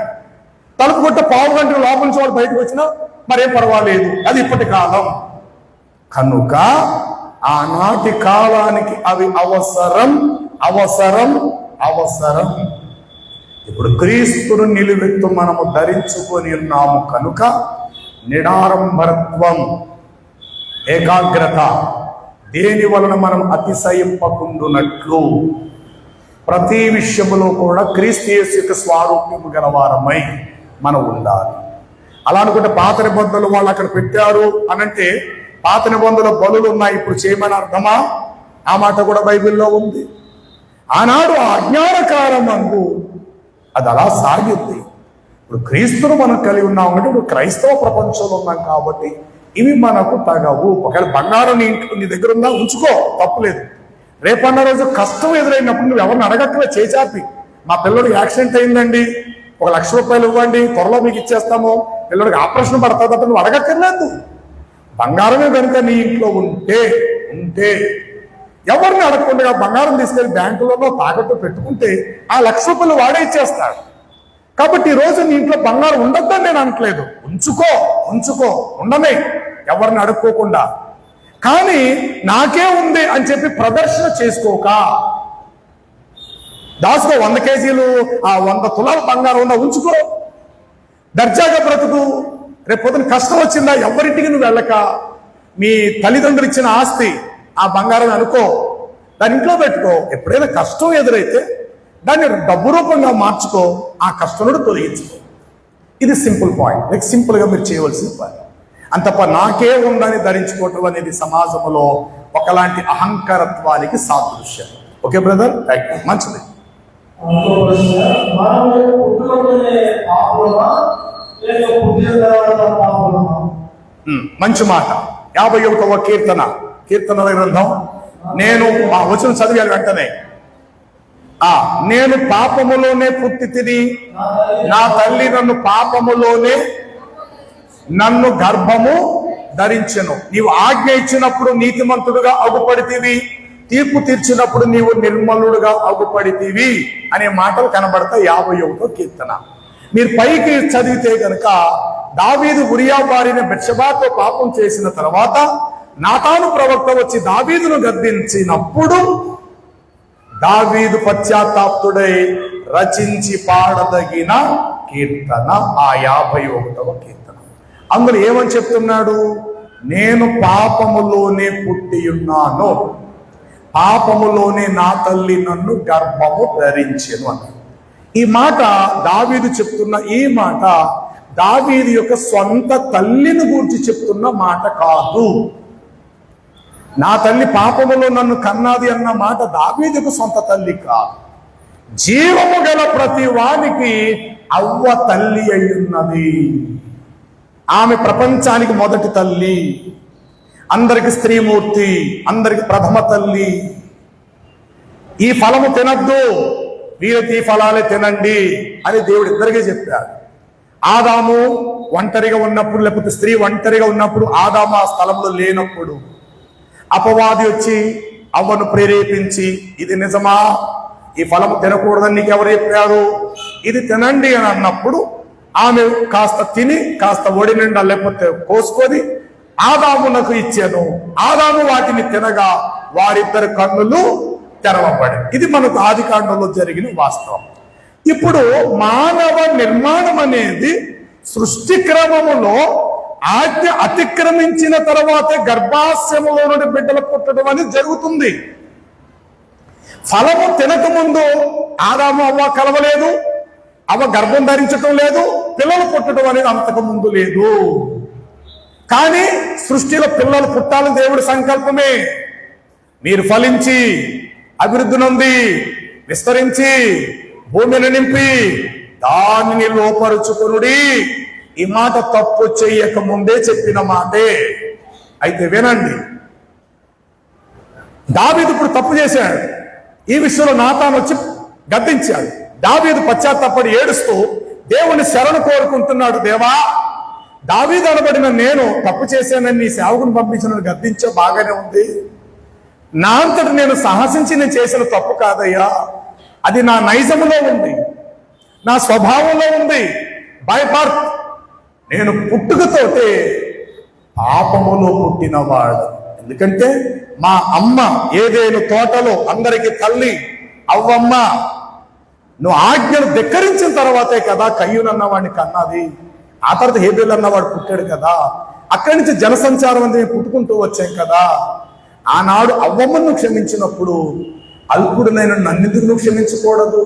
తలుపు కొట్ట పావు గంట లోపల నుంచి వాళ్ళు బయటకు వచ్చినా మరేం పర్వాలేదు, అది ఇప్పటి కాలం. కనుక ఆనాటి కాలానికి అవి అవసరం, అవసరం, అవసరం. ఇప్పుడు క్రీస్తును నిలువెత్తు మనము ధరించుకొని ఉన్నాము కనుక నిడారంభరత్వం, ఏకాగ్రత, దేని వలన మనం అతిశయింపకుండునట్లు ప్రతి విషయములో కూడా క్రీస్తు యేసు యొక్క స్వారూప్యము గలవారమై మనం ఉండాలి. అలా అనుకుంటే పాత నిబంధనలు వాళ్ళు అక్కడ పెట్టారు అనంటే పాత నిబంధనల బలులు ఉన్నాయి, ఇప్పుడు చేయమని అర్థమా? ఆ మాట కూడా బైబిల్లో ఉంది. ఆనాడు ఆ అజ్ఞానకాలమందు అది అలా సాగింది. ఇప్పుడు క్రీస్తును మనం కలిగి ఉన్నాం అంటే ఇప్పుడు క్రైస్తవ ప్రపంచంలో ఉన్నాం కాబట్టి ఇవి మనకు తగవు. ఒకవేళ బంగారం నీ దగ్గర ఉందా, ఉంచుకో, తప్పులేదు. రేపన్న రోజు కష్టం ఎదురైనప్పుడు నువ్వు ఎవరిని అడగక్కలే, చేచాపి మా పిల్లడికి యాక్సిడెంట్ అయిందండి, 1 లక్ష రూపాయలు ఇవ్వండి, త్వరలో మీకు ఇచ్చేస్తాము, పిల్లడికి ఆపరేషన్ పడుతుందంటే నువ్వు అడగక్కర్లేదు. బంగారమే కనుక నీ ఇంట్లో ఉంటే ఎవరిని అడగకుండా బంగారం తీసుకెళ్లి బ్యాంకులలో తాకట్టు పెట్టుకుంటే ఆ 1 లక్ష రూపాయలు వాడే ఇచ్చేస్తాడు. కాబట్టి ఈ రోజు నీ ఇంట్లో బంగారం ఉండొద్దని నేను అనట్లేదు, ఉంచుకో, ఉండమే, ఎవరిని అడుక్కోకుండా. కానీ నాకే ఉంది అని చెప్పి ప్రదర్శన చేసుకోక, దాసుకో, 100 కేజీలు 100 తులాల బంగారం ఉందా, ఉంచుకో, దర్జాగా బ్రతుకు. రేపు పొద్దున కష్టం వచ్చిందా ఎవరింటికి నువ్వు వెళ్ళక, మీ తల్లిదండ్రులు ఇచ్చిన ఆస్తి ఆ బంగారం అనుకో, దాని ఇంట్లో పెట్టుకో. ఎప్పుడైనా కష్టం ఎదురైతే దాన్ని డబ్బు రూపంగా మార్చుకో, ఆ కష్టం నుండి తొలగించుకో. ఇది సింపుల్ పాయింట్, లైక్ సింపుల్గా మీరు చేయవలసిన పని. అంతప్ప నాకే ఉందని ధరించుకోవటం అనేది సమాజంలో ఒకలాంటి అహంకారత్వానికి సాదృశ్యం. ఓకే బ్రదర్, థ్యాంక్ యూ, మంచిది. మంచి మాట. 51వ కీర్తనల గ్రంథం, నేను మా వచనం చదివాను వెంటనే. నేను పాపములోనే పుట్టి తిని, నా తల్లి నన్ను పాపములోనే నన్ను గర్భము ధరించెను. నీవు ఆజ్ఞ ఇచ్చినప్పుడు నీతిమంతుడుగా అగుపడితివి, తీర్పు తీర్చినప్పుడు నీవు నిర్మలుడుగా అగుపడితివి అనే మాటలు కనబడతాయి 51వ కీర్తన. మీరు పైకి చదివితే గనక దావీదు ఉరియా భార్యను బెత్షెబాతో పాపం చేసిన తర్వాత నాతాను ప్రవక్త వచ్చి దావీదును గద్దించినప్పుడు దావీదు పశ్చాత్తాప్తుడై రచించి పాడదగిన కీర్తన ఆ 51వ కీర్తన. అందులో ఏమని చెప్తున్నాడు? నేను పాపములోనే పుట్టి ఉన్నాను, పాపములోనే నా తల్లి నన్ను గర్భము ధరించెను అన్నాడు. ఈ మాట దావీదు చెప్తున్న ఈ మాట దావీదు యొక్క సొంత తల్లిని గురించి చెప్తున్న మాట కాదు. నా తల్లి పాపములో నన్ను కన్నాది అన్న మాట దావీదుకు సొంత తల్లి కాదు. జీవము గల ప్రతి వానికి అవ్వ తల్లి అయి ఉన్నది. ఆమె ప్రపంచానికి మొదటి తల్లి. అందరికి స్త్రీమూర్తి, అందరికి ప్రథమ తల్లి. ఈ ఫలము తినద్దు, వీరికి ఈ ఫలాలే తినండి అని దేవుడు ఇద్దరికీ చెప్పాడు. ఆదాము ఒంటరిగా ఉన్నప్పుడు, లేకపోతే స్త్రీ ఒంటరిగా ఉన్నప్పుడు, ఆదాము ఆ స్థలంలో లేనప్పుడు అపవాది వచ్చి అవ్వను ప్రేరేపించి, ఇది నిజమా, ఈ ఫలము తినకూడదని నీకు ఎవరు చెప్పారు, ఇది తినండి అని అన్నప్పుడు ఆమె కాస్త తిని కాస్త ఒడి నిండా లేకపోతే కోసుకొని ఆదామునకు ఇచ్చాను. ఆదాము వాటిని తినగా వారిద్దరి కన్నులు తెరవబడి. ఇది మనకు ఆది కాండంలో జరిగిన వాస్తవం. ఇప్పుడు మానవ నిర్మాణం అనేది సృష్టి క్రమములో ఆజ్ఞ అతిక్రమించిన తర్వాతే గర్భాశయములో నుండి బిడ్డలు పుట్టడం అనేది జరుగుతుంది. ఫలము తినక ముందు ఆదాము అవ్వ కలవలేదు, అవ్వ గర్భం ధరించటం లేదు, పిల్లలు పుట్టడం అనేది అంతకు ముందు లేదు. కానీ సృష్టిలో పిల్లలు పుట్టాలని దేవుడి సంకల్పమే. మీరు ఫలించి అభివృద్ధి నొంది విస్తరించి భూమిని నింపి దానిని లోపరుచుకునుడి. ఈ మాట తప్పు చెయ్యక ముందే చెప్పిన మాటే. అయితే వినండి, దావీదు ఇప్పుడు తప్పు చేశాడు. ఈ విషయంలో నాతాను వచ్చి గద్దించాడు. దావీదు పశ్చాత్తాపడి ఏడుస్తూ దేవుని శరణు కోరుకుంటున్నాడు. దేవా, దావీదు అనబడిన నేను తప్పు చేశానని నీ సేవకుని పంపించిన గద్దించే బాగానే ఉంది. నా అంతటి నేను సాహసించి నేను చేసిన తప్పు కాదయ్యా, అది నా నైజములో ఉంది, నా స్వభావంలో ఉంది. బై బర్త్ నేను పుట్టుకతోటే పాపములో పుట్టినవాడు. ఎందుకంటే మా అమ్మ ఏదేను తోటలో అందరికీ తల్లి అవ్వమ్మ, నువ్వు ఆజ్ఞను ధిక్కరించిన తర్వాతే కదా కయ్యూను అన్నవాడిని కన్నది. ఆ తర్వాత హేబేలు అన్నవాడు పుట్టాడు కదా. అక్కడి నుంచి జనసంచారం అంతా పుట్టుకుంటూ వచ్చాం కదా. ఆనాడు అవ్వమ్మను క్షమించినప్పుడు అల్పుడునైన నన్నెందుకు నువ్వు క్షమించకూడదు?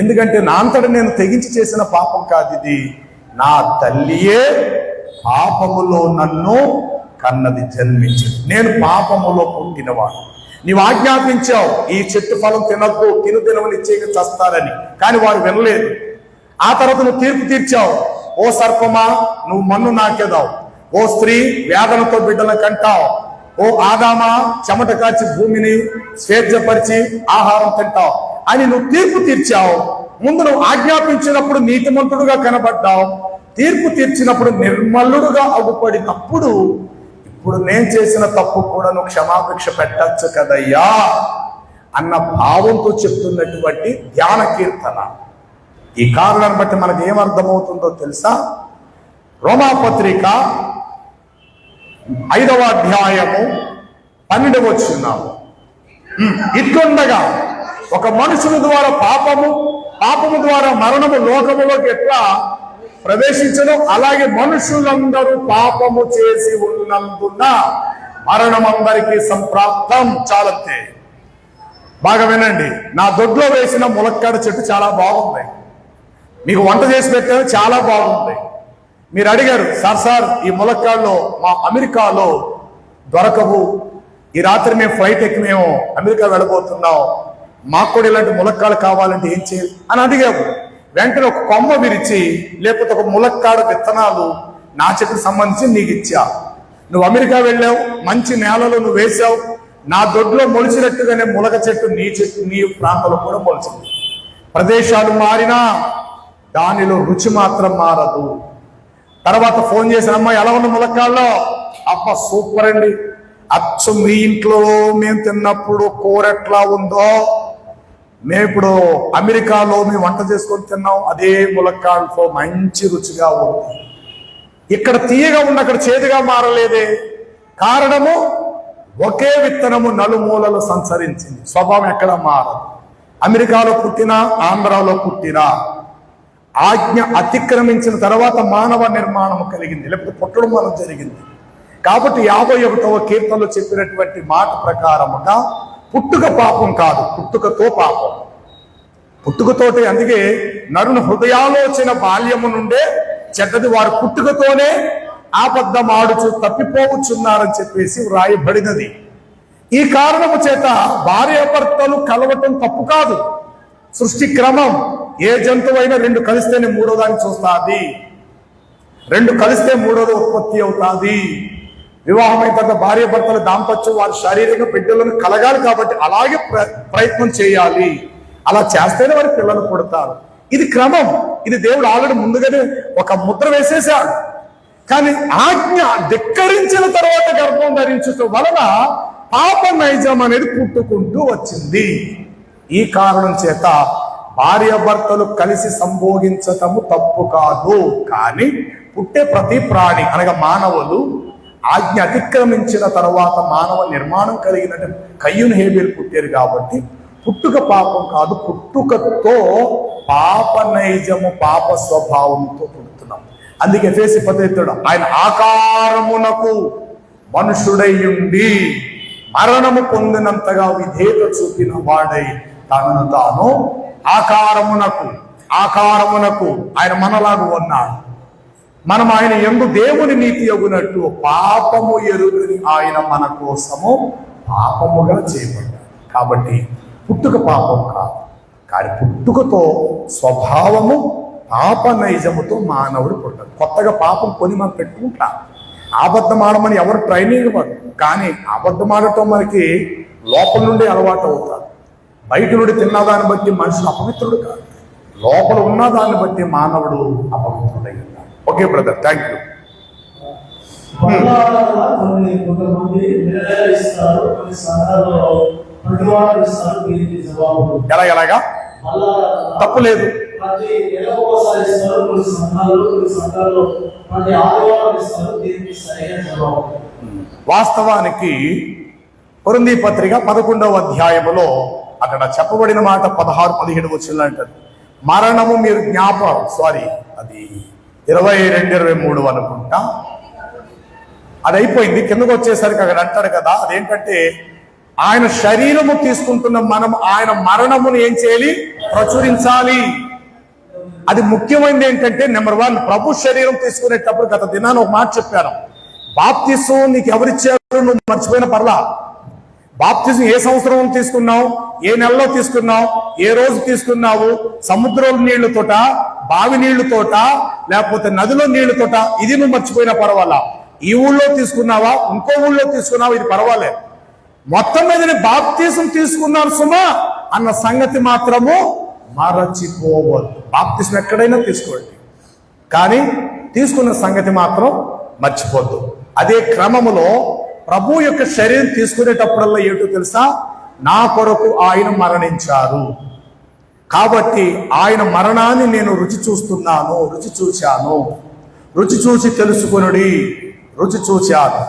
ఎందుకంటే నా అంతట నేను తెగించి చేసిన పాపం కాదు ఇది, నా తల్లియే పాపములో నన్ను కన్నది, జన్మించింది. నేను పాపములో పుట్టినవాడు. నీవు ఆజ్ఞాపించావు ఈ చెట్టు ఫలం తినద్దు, తినమని ఇచ్చేక చస్తారని, కానీ వారు వినలేదు. ఆ తర్వాత నువ్వు తీర్పు తీర్చావు. ఓ సర్పమా, నువ్వు మన్ను నాకేదావు. ఓ స్త్రీ, వేదనతో బిడ్డల కంటావు. ఓ ఆదామా, చెమట కాచి భూమిని స్వేచ్ఛపరిచి ఆహారం తింటావు అని నువ్వు తీర్పు తీర్చావు. ముందు నువ్వు ఆజ్ఞాపించినప్పుడు నీతిమంతుడుగా కనబడ్డావు. తీర్పు తీర్చినప్పుడు నిర్మలుడుగా అగుపడినప్పుడు ఇప్పుడు నేను చేసిన తప్పు కూడా నువ్వు క్షమాభిక్ష పెట్టచ్చు కదయ్యా అన్న భావంతో చెప్తున్నటువంటి ధ్యాన కీర్తన. ఈ కారణాన్ని బట్టి మనకు ఏమర్థమవుతుందో తెలుసా? రోమాపత్రిక 5వ అధ్యాయము 12వ వచనం, ఇట్లుండగా ఒక మనుషుని ద్వారా పాపము ద్వారా మరణము లోకములోకి ఎట్లా ప్రవేశించడం, అలాగే మనుషులందరూ పాపము చేసి ఉన్నందున మరణం అందరికీ సంప్రాప్తం. చాలంతే. బాగా వినండి, నా దొడ్లో వేసిన ములక్కాడ చెట్టు చాలా బాగుంది, మీకు వంట చేసి పెట్టారు చాలా బాగుంది. మీరు అడిగారు, సార్ ఈ ములక్కాడలో మా అమెరికాలో దొరకవు, ఈ రాత్రి మేము ఫ్లైట్ ఎక్కి మేము అమెరికా వెళ్ళబోతున్నాం, మాకు కూడా ఇలాంటి ములక్కాడలు కావాలంటే ఏం చేయాలి అని అడిగాము. వెంటనే ఒక కొమ్మ విరిచి లేకపోతే ఒక ములక్కాడ విత్తనాలు నా చెట్టుకు సంబంధించి నీకు ఇచ్చా. నువ్వు అమెరికా వెళ్ళావు, మంచి నేలలో నువ్వు వేసావు, నా దొడ్లో మొలిచినట్టుగానే ములక చెట్టు నీ ప్రాంతంలో కూడా మొలిచింది. ప్రదేశాలు మారినా దానిలో రుచి మాత్రం మారదు. తర్వాత ఫోన్ చేసిన అమ్మాయి, ఎలా ఉన్న ములక్కాడలో? అబ్బ సూపర్ అండి, అచ్చు మీ ఇంట్లో మేము తిన్నప్పుడు కూర ఎట్లా ఉందో మేము ఇప్పుడు అమెరికాలో మేము వంట చేసుకొని తిన్నాం, అదే ములక్కాడతో మంచి రుచిగా ఉంది. ఇక్కడ తీయగా ఉన్న అక్కడ చేదుగా మారలేదే. కారణము ఒకే విత్తనము నలుమూలలు సంచరించింది, స్వభావం ఎక్కడ మారదు. అమెరికాలో పుట్టినా ఆంధ్రాలో పుట్టినా ఆజ్ఞ అతిక్రమించిన తర్వాత మానవ నిర్మాణం కలిగింది, లేకపోతే పుట్టడం మనం జరిగింది. కాబట్టి 51వ కీర్తనలో చెప్పినటువంటి మాట ప్రకారముగా పుట్టుక పాపం కాదు, పుట్టుకతో పాపం. పుట్టుకతోటి, అందుకే నరుని హృదయాలోచన బాల్యము నుండే చెడ్డది, వారు పుట్టుకతోనే ఆబద్ధం ఆడుచు తప్పిపోవచ్చున్నారని చెప్పేసి వ్రాయబడినది. ఈ కారణము చేత భార్యాభర్తలు కలవటం తప్పు కాదు, సృష్టి క్రమం. ఏ జంతువైనా 2 కలిస్తేనే మూడో దాన్ని చూస్తుంది, 2 కలిస్తే మూడోది ఉత్పత్తి అవుతుంది. వివాహమైన తర్వాత భార్య భర్తల దాంపత్యం వారి శారీరక బిడ్డలను కలగాలి కాబట్టి అలాగే ప్రయత్నం చేయాలి. అలా చేస్తేనే వారి పిల్లలు పుడతారు. ఇది క్రమం. ఇది దేవుడు ఆల్రెడీ ముందుగానే ఒక ముద్ర వేసేసాడు. కానీ ఆజ్ఞ ధిక్కరించిన తర్వాత గర్భం ధరించటం వలన పాప నైజం అనేది పుట్టుకుంటూ వచ్చింది. ఈ కారణం చేత భార్య భర్తలు కలిసి సంభోగించటము తప్పు కాదు. కానీ పుట్టే ప్రతి ప్రాణి అనగా మానవులు ఆజ్ఞ అతిక్రమించిన తర్వాత మానవ నిర్మాణం కలిగినట్టు కయ్యూను హేబేలు పుట్టారు కాబట్టి పుట్టుక పాపం కాదు. పుట్టుకతో పాప నైజము పాప స్వభావంతో పుడుతున్నాం. అందుకే ఎఫెసీ పత్రికలో ఆయన ఆకారమునకు మనుషుడై ఉండి మరణము పొందినంతగా విధేయత చూపిన వాడై తనను తాను ఆకారమునకు ఆయన మనలాగా ఉన్నాడు. మనం ఆయన యందు దేవుని నీతి యగునట్టు పాపము ఎరుగని ఆయన మన కోసము పాపముగా చేయబడ్డాడు. కాబట్టి పుట్టుక పాపం కాదు. కానీ పుట్టుకతో స్వభావము పాప నైజముతో మానవుడు పుట్టాడు. కొత్తగా పాపం కొని మనం పెట్టుకుంటాం. అబద్ధం ఆడమని ఎవరు ట్రైనింగ్ ఇవ్వరు. కానీ అబద్ధం ఆడటం మనకి లోపల నుండి అలవాటు అవుతారు. బయట నుండి తిన్నదాన్ని బట్టి మనుషులు అపవిత్రుడు కాదు. లోపల ఉన్న దాన్ని బట్టి మానవుడు అపవిత్రుడై ఉన్నాడు. Okay brother, thank you. కొంతమంది ఇస్తారు, కొన్ని సంఘాల్లో ప్రతివారం ఇస్తారు. దీనికి జవాబు ఎలాగా తప్పు లేదు. ప్రతి నెలకోసారి ఇస్తారు. కొన్ని సంఘాల్లో ప్రతి ఆదివారం ఇస్తారు. దీనికి సరైన జవాబు వాస్తవానికి కొరింథీ పత్రిక 11వ అధ్యాయములో అక్కడ చెప్పబడిన మాట 16-17 వచ్చింది అంటారు. మరణము మీరు అది 22-23 అనుకుంటా. అది అయిపోయింది. కిందకు వచ్చేసరికి అక్కడ అంటాడు కదా, అదేంటంటే ఆయన శరీరము తీసుకుంటున్న మనం ఆయన మరణమును ఏం చేయాలి? ప్రచురించాలి. అది ముఖ్యమైనది. ఏంటంటే నెంబర్ 1, ప్రభు శరీరం తీసుకునేటప్పుడు గత దినాన్ని ఒక మాట చెప్పాను. బాప్తిసం నీకు ఎవరిచ్చారు నువ్వు మర్చిపోయిన పర్లా. బాప్తిజం ఏ సంవత్సరం తీసుకున్నావు, ఏ నెలలో తీసుకున్నావు, ఏ రోజు తీసుకున్నావు, సముద్రం నీళ్లతోట, బావి నీళ్లతోట, లేకపోతే నదిలో నీళ్లతోట, ఇది నువ్వు మర్చిపోయినా పర్వాలా. ఈ ఊళ్ళో తీసుకున్నావా, ఇంకో ఊళ్ళో తీసుకున్నావా, ఇది పర్వాలేదు. మొత్తం మీద బాప్తిజం తీసుకున్నాను సుమా అన్న సంగతి మాత్రము మరచిపోవద్దు. బాప్తిజం ఎక్కడైనా తీసుకోండి, కానీ తీసుకున్న సంగతి మాత్రం మర్చిపోద్దు. అదే క్రమములో ప్రభు యొక్క శరీరం తీసుకునేటప్పుడల్లా ఏంటో తెలుసా? నా కొరకు ఆయన మరణించారు కాబట్టి ఆయన మరణాన్ని నేను రుచి చూస్తున్నాను, రుచి చూశాను, రుచి చూసి తెలుసుకొనుడి, రుచి చూశాను.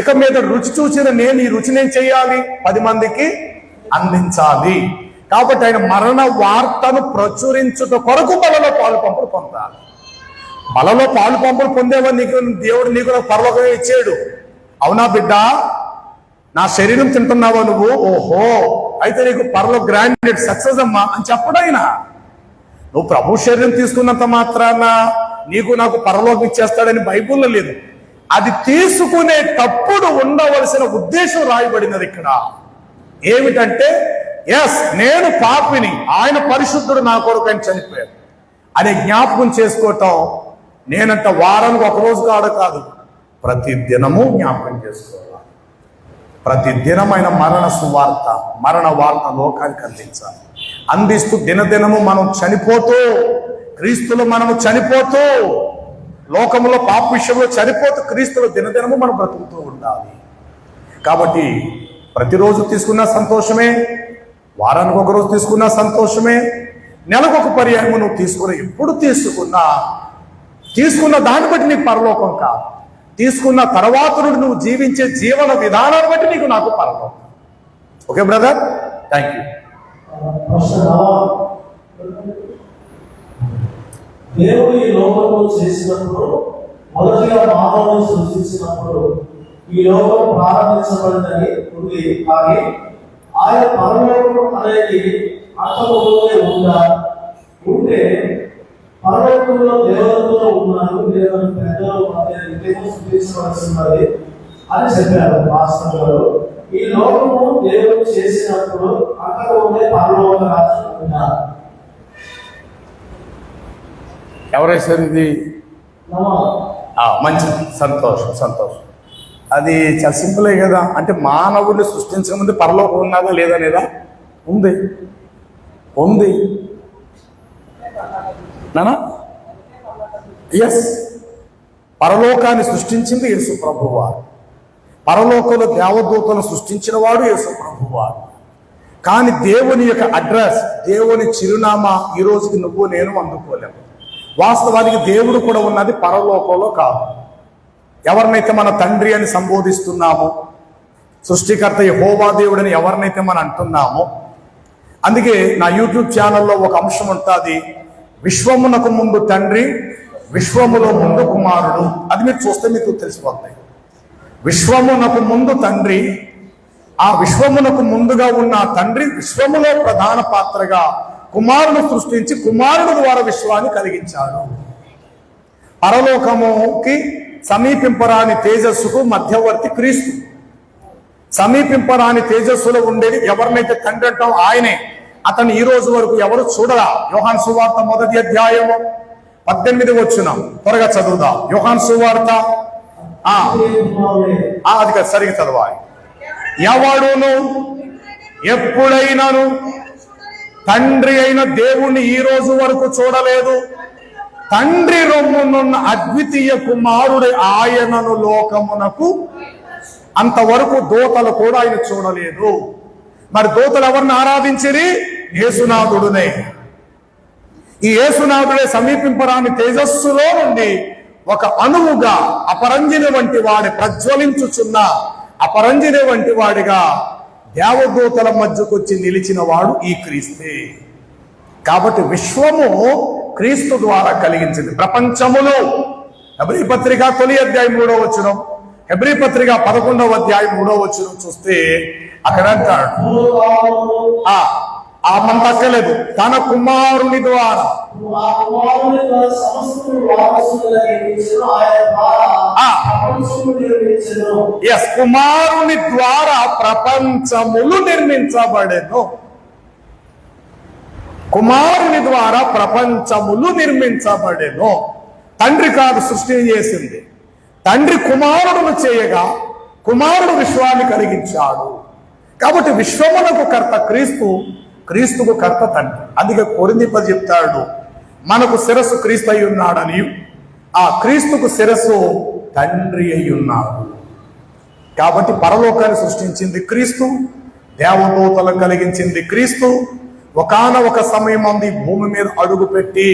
ఇక మీద రుచి చూసిన నేను ఈ రుచి నేను చేయాలి, 10 మందికి అందించాలి. కాబట్టి ఆయన మరణ వార్తను ప్రచురించుట కొరకు బలలో పాలు పంపులు పొందాలి. బలలో పాలు పంపులు పొందేవా దేవుడు నీకు పరలోకమే ఇచ్చాడు. అవునా బిడ్డ, నా శరీరం తింటున్నావా నువ్వు? ఓహో, అయితే నీకు పరలో గ్రాండెడ్ సక్సెస్ అమ్మా అని చెప్పడైనా. నువ్వు ప్రభు శరీరం తీసుకున్నంత మాత్రాన నీకు నాకు పరలోకం ఇచ్చేస్తాడని బైబుల్లో లేదు. అది తీసుకునేటప్పుడు ఉండవలసిన ఉద్దేశం రాయబడినది ఇక్కడ. ఏమిటంటే నేను పాపిని, ఆయన పరిశుద్ధుడు, నా కొరకు ఆయన చనిపోయాడు అనే జ్ఞాపకం చేసుకోవటం. నేనంట వారానికి ఒక రోజు కాదు, ప్రతి దినము జ్ఞాపకం చేసుకోవాలి. ప్రతి దినమైన మరణ వార్త లోకానికి అందించాలి. అందిస్తూ దినదినము మనం చనిపోతూ, క్రీస్తులో మనము చనిపోతూ, లోకంలో పాప విషయంలో చనిపోతూ, క్రీస్తులో దినదినము మనం బ్రతుకుతూ ఉండాలి. కాబట్టి ప్రతిరోజు తీసుకున్న సంతోషమే, వారానికి ఒక రోజు తీసుకున్న సంతోషమే, నెలకు ఒక పర్యాయం నువ్వు ఎప్పుడు తీసుకున్న దాన్ని బట్టి నీకు పరలోకం కాదు. తీసుకున్న తర్వాత నుండి నువ్వు జీవించే జీవన విధానాన్ని బట్టి నీకు నాకు పరలోకం. Okay brother, thank you. దేవుడు ఈ లోకంలో చేసినప్పుడు, మొదటిగా మానవుని సృష్టించినప్పుడు ఈ లోకం ప్రారంభించబడిందని ఉంది. కానీ ఆయన పరలోకం అనేది అంతకుముందే ఉంటే పరలోకంలో దేవతలు ఉన్నారు, పెద్దలు సృష్టించవలసినది అని చెప్పారు మాస్టర్ గారు. ఈ లోకము దేవుడు చేసినప్పుడు అంతకుముందే పరలోక రాజ్యం ఉన్నారు. ఎవరైనా ఇది మంచిది, సంతోషం. అది చాలా సింపులే కదా. అంటే మానవుడిని సృష్టించక ముందు పరలోకం ఉన్నదా లేదా లేదా? ఉంది ఉంది నానా. ఎస్, పరలోకాన్ని సృష్టించింది యేసు ప్రభువారు. పరలోకంలో దేవదూతలను సృష్టించిన వాడు యేసు ప్రభువారు. కానీ దేవుని యొక్క అడ్రస్, దేవుని చిరునామా ఈ రోజుకి నువ్వు నేను అందుకోలేము. వాస్తవానికి దేవుడు కూడా ఉన్నది పరలోకంలో కాదు. ఎవరినైతే మన తండ్రి అని సంబోధిస్తున్నామో, సృష్టికర్త యెహోవా దేవుడని ఎవరినైతే మనం అంటున్నామో, అందుకే నా యూట్యూబ్ ఛానల్లో ఒక అంశం ఉంటుంది, విశ్వమునకు ముందు తండ్రి, విశ్వములో ముందు కుమారుడు. అది మీరు చూస్తే మీకు తెలిసిపోతాయి. విశ్వమునకు ముందు తండ్రి, ఆ విశ్వమునకు ముందుగా ఉన్న తండ్రి విశ్వములో ప్రధాన పాత్రగా కుమారుడు సృష్టించి కుమారుడు ద్వారా విశ్వాన్ని కలిగించాడు. పరలోకముకి సమీపింపరాని తేజస్సుకు మధ్యవర్తి క్రీస్తు. సమీపింపరాని తేజస్సులో ఉండేది ఎవరినైతే తండ్రి అంటాం ఆయనే. అతను ఈ రోజు వరకు ఎవరు చూడరా. యోహాను సువార్త 1వ అధ్యాయము 18వ వచనం త్వరగా చదువుదాం. యోహాను సువార్త అది కదా, సరిగ్గా చదవాలి. ఎవడును ఎప్పుడైనాను తండ్రి అయిన దేవుణ్ణి ఈ రోజు వరకు చూడలేదు. తండ్రి రొమ్మునున్న అద్వితీయ కుమారుడు ఆయనను లోకమునకు, అంతవరకు దూతలు కూడా ఆయన చూడలేదు. మరి దూతలు ఎవరిని ఆరాధించిరి? యేసునాథుడునే. ఈ యేసునాథుడే సమీపింపరాని తేజస్సులో నుండి ఒక అణువుగా అపరంజిని వంటి వాడి, ప్రజ్వలించుచున్న అపరంజిని వంటి వాడిగా దేవదూతల మధ్యకు వచ్చి నిలిచిన వాడు ఈ క్రీస్తే. కాబట్టి విశ్వము క్రీస్తు ద్వారా కలిగించింది. ప్రపంచములో హెబ్రీ పత్రిక 1వ అధ్యాయం 3వ వచనం, హెబ్రీ పత్రిక 11వ అధ్యాయం 3వ వచనం చూస్తే అక్కడ అంటాడు, మన తక్కలేదు, తన కుమారుని ద్వారా కుమారుని ద్వారా ప్రపంచములు నిర్మించబడెను. కుమారుని ద్వారా ప్రపంచములు నిర్మించబడెను. తండ్రి కాదు సృష్టి చేసింది. తండ్రి కుమారుడును చేయగా కుమారుడు విశ్వాన్ని కలిగించాడు. కాబట్టి విశ్వమునకు కర్త క్రీస్తు, క్రీస్తుకు కర్త తండ్రి. అందుకే కొరింథీయులకు చెప్తాడు, మనకు శిరస్సు క్రీస్తు అయి ఉన్నాడని, ఆ క్రీస్తుకు శిరస్సు తండ్రి అయి ఉన్నాడు. కాబట్టి పరలోకాన్ని సృష్టించింది క్రీస్తు, దేవదూతలను కలిగించింది క్రీస్తు. ఒకానొక సమయం అంది భూమి మీద అడుగు పెట్టి,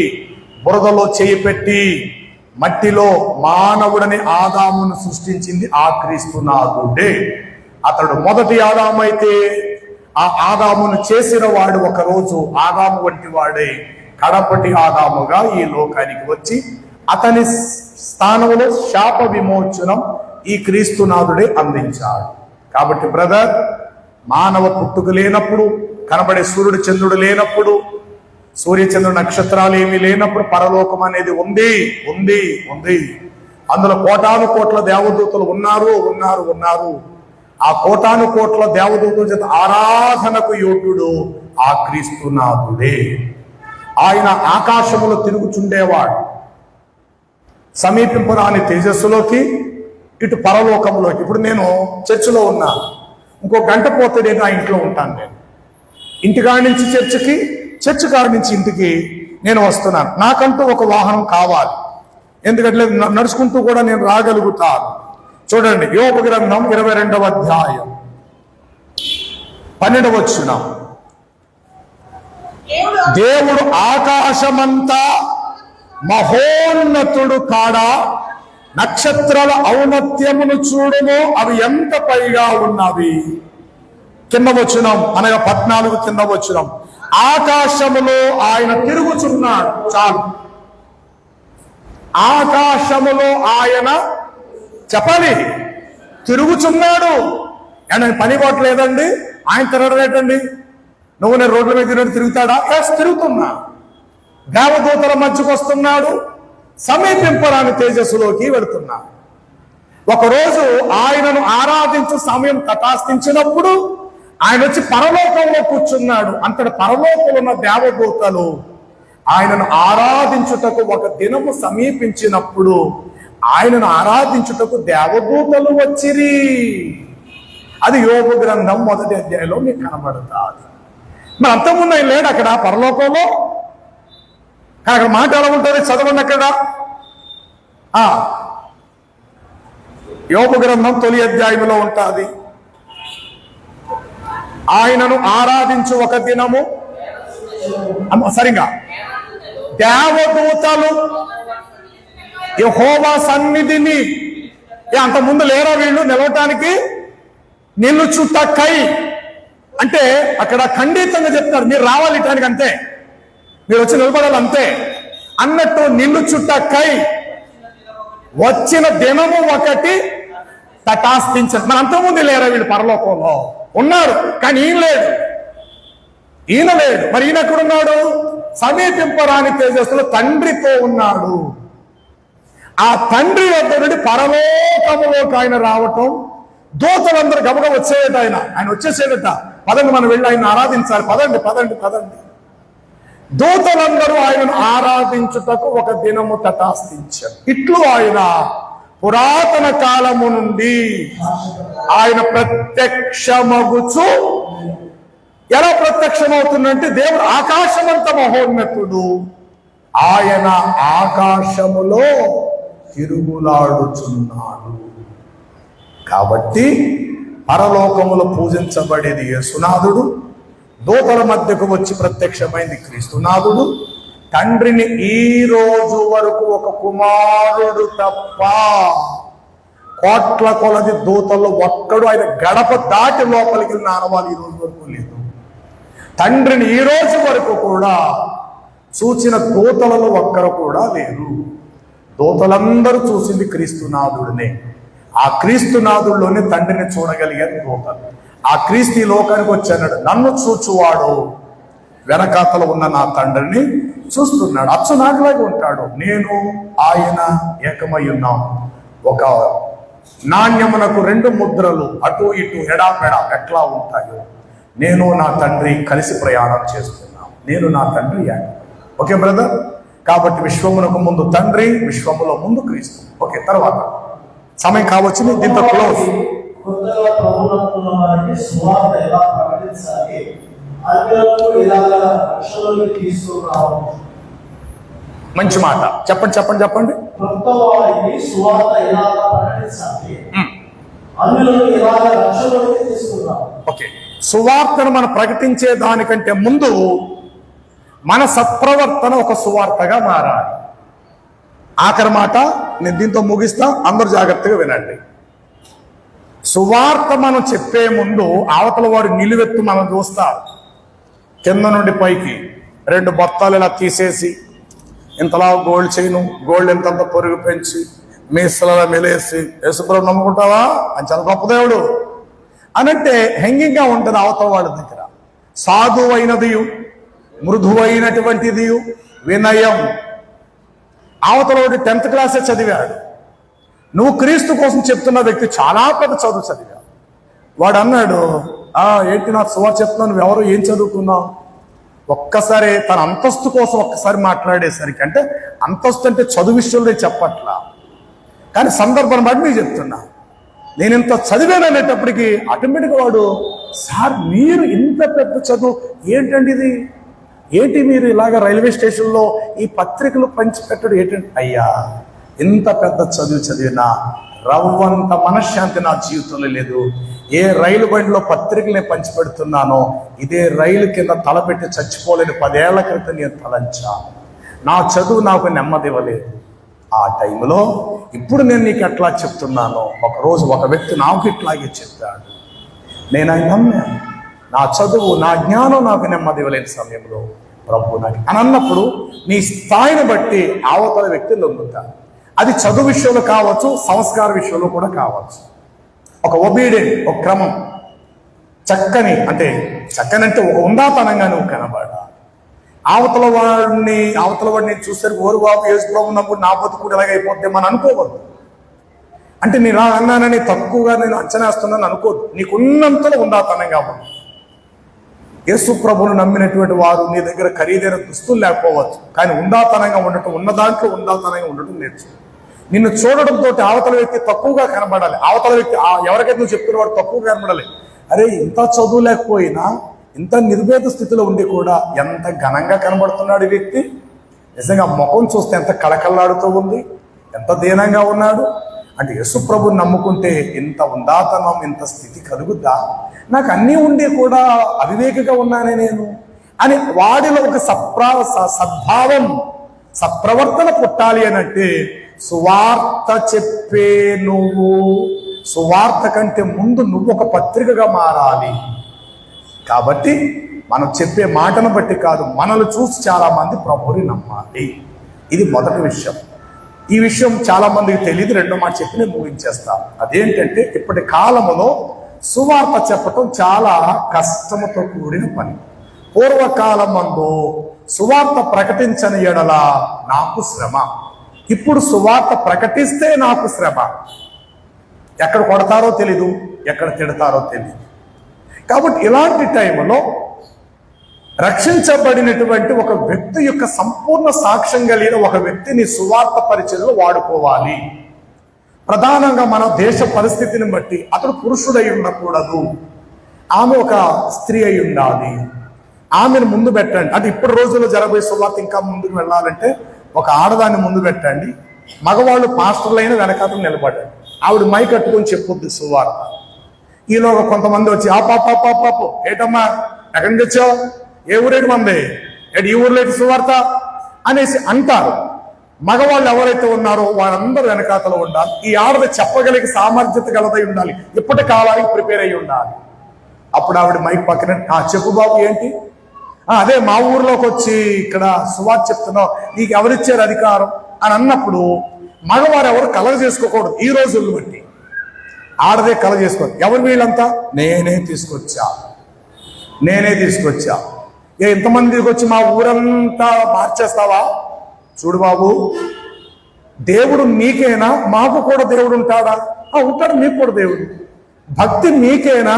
బురదలో చేయి పెట్టి, మట్టిలో మానవుడని ఆదామును సృష్టించింది ఆ క్రీస్తునాథుడే. అతడు మొదటి ఆదాము అయితే ఆ ఆదామును చేసిన వాడు ఒకరోజు ఆదాము వంటి వాడే కడపటి ఆదాముగా ఈ లోకానికి వచ్చి అతని స్థానంలో శాప విమోచనం ఈ క్రీస్తునాథుడే అందించాడు. కాబట్టి బ్రదర్, మానవ పుట్టుక లేనప్పుడు, కనబడే సూర్యుడు చంద్రుడు లేనప్పుడు, సూర్యచంద్రుడు నక్షత్రాలు ఏమీ లేనప్పుడు పరలోకం అనేది ఉంది ఉంది ఉంది. అందులో కోటాను కోట్ల దేవదూతలు ఉన్నారు. ఆ కోటాను కోట్ల దేవదూతల చేత ఆరాధనకు యోగ్యుడు ఆ క్రీస్తునాథుడే. ఆయన ఆకాశములో తిరుగుచుండేవాడు. సమీపింపరాని తేజస్సులోకి, ఇటు పరలోకములోకి. ఇప్పుడు నేను చర్చిలో ఉన్నా, ఇంకో గంట పోతే నేను ఆ ఇంట్లో ఉంటాను. నేను ఇంటికాడి నుంచి చర్చికి, చర్చి కాడి నుంచి ఇంటికి నేను వస్తున్నాను. నాకంటూ ఒక వాహనం కావాలి, ఎందుకంటే నడుచుకుంటూ కూడా నేను రాగలుగుతాను. చూడండి, యోబు గ్రంథం 22వ అధ్యాయం 12వ వచనం. దేవుడు ఆకాశమంతా మహోన్నతుడు కాడా, నక్షత్రాల ఔన్నత్యమును చూడుము, అవి ఎంత పైగా ఉన్నవి. కింద వచనం, అనగా 14 కింద వచనం. ఆకాశములో ఆయన తిరుగుచున్నాడు. చాలు, ఆకాశములో ఆయన చెప్పాలి తిరుగుచున్నాడు. ఆయన పని పోవట్లేదండి, ఆయన తిరగలేదండి. నువ్వు నేను రోడ్ల మీద తిరుగుతాడా? తిరుగుతున్నా. దేవదూతల మధ్యకు వస్తున్నాడు, సమీపింపరాని తేజస్సులోకి వెళుతున్నా. ఒకరోజు ఆయనను ఆరాధించు సమయం తటాస్తించినప్పుడు ఆయన వచ్చి పరలోకంలో కూర్చున్నాడు. అంతటి పరలోకంలో ఉన్న దేవదూతలు ఆయనను ఆరాధించుటకు ఒక దినము సమీపించినప్పుడు ఆయనను ఆరాధించుటకు దేవదూతలు వచ్చిరి. అది యోబు గ్రంథం 1వ అధ్యాయంలో మీకు కనబడుతుంది. మరి అంతకుముందు ఆయన లేడు అక్కడ పరలోకంలో. కానీ అక్కడ మాట ఎలా ఉంటుంది చదవండి అక్కడ. యోబు గ్రంథం 1వ అధ్యాయంలో ఉంటుంది. ఆయనను ఆరాధించు ఒక దినము సరిగా దేవదూతలు యెహోవా సన్నిధిని. అంత ముందు లేరా వీళ్ళు నిలవటానికి? నిలుచుటకై అంటే అక్కడ ఖండితంగా చెప్తారు, మీరు రావాలి ఇటానికి అంతే, మీరు వచ్చి నిలబడాలి అంతే అన్నట్టు. నిలుచుటకై వచ్చిన దినము ఒకటి తటాస్తించారు. మరి అంతకుముందు లేరా వీళ్ళు పరలోకంలో? ఉన్నారు, కానీ ఈయన లేడు. మరి ఈయన ఎక్కడున్నాడు? సమీపింపరాని తేజస్సులో తండ్రితో ఉన్నాడు. ఆ తండ్రి వద్ద నుండి పరలోకములోకి ఆయన రావటం, దూతలందరూ గబగబ వచ్చేయట. ఆయన వచ్చేసేదట. పదండి మనం వెళ్ళి ఆయన ఆరాధించాలి, పదండి. దూతలందరూ ఆయనను ఆరాధించుటకు ఒక దినము తటాస్తించారు. ఇట్లు ఆయన పురాతన కాలము నుండి ఆయన ప్రత్యక్షమగుచు. ఎలా ప్రత్యక్షమవుతుందంటే దేవుడు ఆకాశమంత మహోన్నతుడు, ఆయన ఆకాశములో తిరుగులాడుచున్నాడు. కాబట్టి పరలోకములో పూజించబడేది యేసునాథుడు, దూతల మధ్యకు వచ్చి ప్రత్యక్షమైంది క్రీస్తునాథుడు. తండ్రిని ఈ రోజు వరకు ఒక కుమారుడు తప్ప కోట్ల కొలది దూతలు ఒక్కడు ఆయన గడప దాటి లోపలికి వెళ్ళిన ఆనవాళ్ళు ఈ రోజు వరకు లేదు. తండ్రిని ఈ రోజు వరకు కూడా చూచిన దూతలలో ఒక్కరు కూడా లేరు. దూతలందరూ చూసింది క్రీస్తునాథుడినే. ఆ క్రీస్తునాథుడిలోనే తండ్రిని చూడగలిగారు దూతలు. ఆ క్రీస్తు ఈ లోకానికి వచ్చాడు. నన్ను చూచువాడు వెనకాతలో ఉన్న నా తండ్రిని చూస్తున్నాడు. అచ్చు నాకులాగా ఉంటాడు. నేను ఆయన ఏకమై ఉన్నాం. ఒక నాణ్యమునకు 2 ముద్రలు అటు ఇటు ఎడాపెడా ఎట్లా ఉంటాయో నేను నా తండ్రి కలిసి ప్రయాణం చేస్తున్నాం. నేను నా తండ్రి ఓకే బ్రదర్. కాబట్టి విశ్వమునకు ముందు తండ్రి, విశ్వములో ముందు క్రీస్తు. ఓకే, తర్వాత సమయం కావచ్చు, దీంతో క్లోజ్. కొత్తగా ప్రభువునందున్న వారికి సువార్త ఎలా ప్రకటించాలి, అన్యులను ఎలాగా రక్షణలోకి తీసుకురావాలి. మంచి మాట. చెప్పండి. కొత్త వారికి సువార్త ఎలాగా ప్రకటించాలి, అన్యులను ఎలాగా రక్షణలోకి తీసుకురావాలి. ఓకే, సువార్తను మనం ప్రకటించే దానికంటే ముందు మన సత్ప్రవర్తన ఒక సువార్తగా మారాలి. ఆఖరి మాట నేను దీంతో ముగిస్తా, అందరూ జాగ్రత్తగా వినండి. సువార్త మనం చెప్పే ముందు అవతల వాడు నిలువెత్తు మనం చూస్తారు. కింద నుండి పైకి 2 బొత్తాలు ఇలా తీసేసి ఇంతలా గోల్డ్ చైను, గోల్డ్ ఎంతంత పొరుగు పెంచి మీసలా మెలేసి యేసుప్రభు నమ్ముకుంటావా అని చాలా గొప్ప దేవుడు అనంటే హెంగింగ్గా ఉంటుంది అవతల వాళ్ళ దగ్గర. సాధువైనది, మృదువైనటువంటిది వినయం. అవతలవాడు 10th క్లాసే చదివాడు. నువ్వు క్రీస్తు కోసం చెప్తున్న వ్యక్తి చాలా పెద్ద చదువు చదివాడు. వాడు అన్నాడు, ఏంటి నాకు సువార్త చెప్తున్నావు, నువ్వు ఎవరు, ఏం చదువుకున్నావు? ఒక్కసారి తన అంతస్తు కోసం ఒక్కసారి మాట్లాడేసరికి, అంటే అంతస్తు అంటే చదువు విషయంలో చెప్పట్లా, కానీ సందర్భం బట్టి మీకు చెప్తున్నా. నేను ఇంత చదివాను అనేటప్పటికీ ఆటోమేటిక్గా వాడు, సార్ మీరు ఇంత పెద్ద చదువు ఏంటండి ఇది, ఏంటి మీరు ఇలాగ రైల్వే స్టేషన్లో ఈ పత్రికలు పంచిపెట్టడం ఏంటంటే, అయ్యా ఇంత పెద్ద చదువు చదివినా రవ్వంత మనశ్శాంతి నా జీవితంలో లేదు. ఏ రైలు బండిలో పత్రికలు పంచిపెడుతున్నానో ఇదే రైలు కింద తలపెట్టి చచ్చిపోలేని 10 ఏళ్ల క్రితం నేను తలంచాను. నా చదువు నాకు నెమ్మది ఇవ్వలేదు. ఆ టైంలో ఇప్పుడు నేను నీకు ఎట్లా చెప్తున్నానో, ఒకరోజు ఒక వ్యక్తి నాకు ఇట్లాగే చెప్పాడు. నేను ఆయన నమ్మాను. నా చదువు, నా జ్ఞానం నాకు నెమ్మది ఇవ్వలేని సమయంలో ప్రభు నాకు అని అన్నప్పుడు నీ స్థాయిని బట్టి అవతల వ్యక్తి లొంగుతారు. అది చదువు విషయంలో కావచ్చు, సంస్కార విషయంలో కూడా కావచ్చు. ఒక ఒబీడియంట్, ఒక క్రమం, చక్కని అంటే ఒక ఉందాతనంగా నువ్వు కనబడాలి. అవతల వాడిని చూసరికి ఓరు బాబు యేసుప్రభు ఉన్నప్పుడు నా బతుకు ఎలాగైపోద్దామని అనుకోవద్దు. అంటే నేను అన్నానని తక్కువగా నేను అంచనా వేస్తున్నాను అనుకోద్దు. నీకున్నంతలో ఉందాతనంగా ఉంది. యేసు ప్రభువును నమ్మినటువంటి వారు నీ దగ్గర ఖరీదైన దుస్తులు లేకపోవచ్చు, కానీ ఉందాతనంగా ఉండటం, ఉన్న దాంట్లో ఉందాతనంగా ఉండటం నేర్చు. నిన్ను చూడడంతో అవతల వ్యక్తి తక్కువగా కనబడాలి, అవతల వ్యక్తి ఎవరికైతే నువ్వు చెప్తున్నవాడు తక్కువగా కనబడాలి. అరే ఇంత చదువు లేకపోయినా ఇంత నిర్భేద స్థితిలో ఉండి కూడా ఎంత ఘనంగా కనబడుతున్నాడు ఈ వ్యక్తి, నిజంగా ముఖం చూస్తే ఎంత కళకళలాడుతూ ఉంది, ఎంత దీనంగా ఉన్నాడు అంటే యేసు ప్రభుని నమ్ముకుంటే ఇంత ఉందాతనం ఇంత స్థితి కలుగుద్దా, నాకు అన్నీ ఉండి కూడా అవివేకిగా ఉన్నానే నేను అని వాడిలో ఒక సద్భావం సత్ప్రవర్తన పుట్టాలి అని అంటే సువార్త చెప్పే నువ్వు సువార్త కంటే ముందు నువ్వు ఒక పత్రికగా మారాలి. కాబట్టి మనం చెప్పే మాటను బట్టి కాదు, మనల్ని చూసి చాలా మంది ప్రభువుని నమ్మాలి. ఇది మొదటి విషయం. ఈ విషయం చాలా మందికి తెలియదు. రెండో మాట చెప్పి నేను ముగించేస్తా. అదేంటంటే ఇప్పటి కాలంలో సువార్త చెప్పటం చాలా కష్టముతో కూడిన పని. పూర్వకాలం మందు సువార్త ప్రకటించని ఎడల నాకు శ్రమ, ఇప్పుడు సువార్త ప్రకటిస్తే నాకు శ్రమ. ఎక్కడ కొడతారో తెలీదు, ఎక్కడ తిడతారో తెలీదు. కాబట్టి ఇలాంటి టైంలో రక్షించబడినటువంటి ఒక వ్యక్తి యొక్క సంపూర్ణ సాక్ష్యం కలిగిన ఒక వ్యక్తిని సువార్త పరిచయంలో వాడుకోవాలి. ప్రధానంగా మన దేశ పరిస్థితిని బట్టి అతడు పురుషుడై ఉండకూడదు, ఆమె ఒక స్త్రీ అయి ఉండాలి. ఆమెను ముందు పెట్టండి. అంటే ఇప్పుడు రోజుల్లో జరగబోయే సువార్త ఇంకా ముందుకు వెళ్ళాలంటే ఒక ఆడదాన్ని ముందు పెట్టండి, మగవాళ్ళు పాస్టర్లైన వెనకాతలు నిలబడండి. ఆవిడ మై కట్టుకొని చెప్పొద్దు సువార్త. ఈలోగా కొంతమంది వచ్చి పాపు ఏటమ్మా ఎక్కడి నుంచి వచ్చావు, ఏ ఊరేటి మంది, ఏటి ఈ ఊర్లో సువార్త అనేసి అంటారు. మగవాళ్ళు ఎవరైతే ఉన్నారో వారందరూ వెనకాతలో ఉండాలి. ఈ ఆడది చెప్పగలిగే సామర్థ్యత గలదై ఉండాలి, ఇప్పటి కాలానికి ప్రిపేర్ అయ్యి ఉండాలి. అప్పుడు ఆవిడ మైక్ పక్కన చెప్పు బాబు ఏంటి, అదే మా ఊర్లోకి వచ్చి ఇక్కడ సువార్త చెప్తున్నావు, నీకు ఎవరిచ్చారు అధికారం అని అన్నప్పుడు మగవారు ఎవరు కలగ చేసుకోకూడదు. ఈ రోజులను బట్టి ఆడదే కలగ చేసుకోదు. ఎవరు వీళ్ళంతా, నేనే తీసుకొచ్చా. ఇంతమందికి వచ్చి మా ఊరంతా మార్చేస్తావా? చూడు బాబు, దేవుడు నీకేనా, మాకు కూడా దేవుడు ఉంటాడా? ఉంటాడు, మీకు కూడా దేవుడు. భక్తి మీకేనా,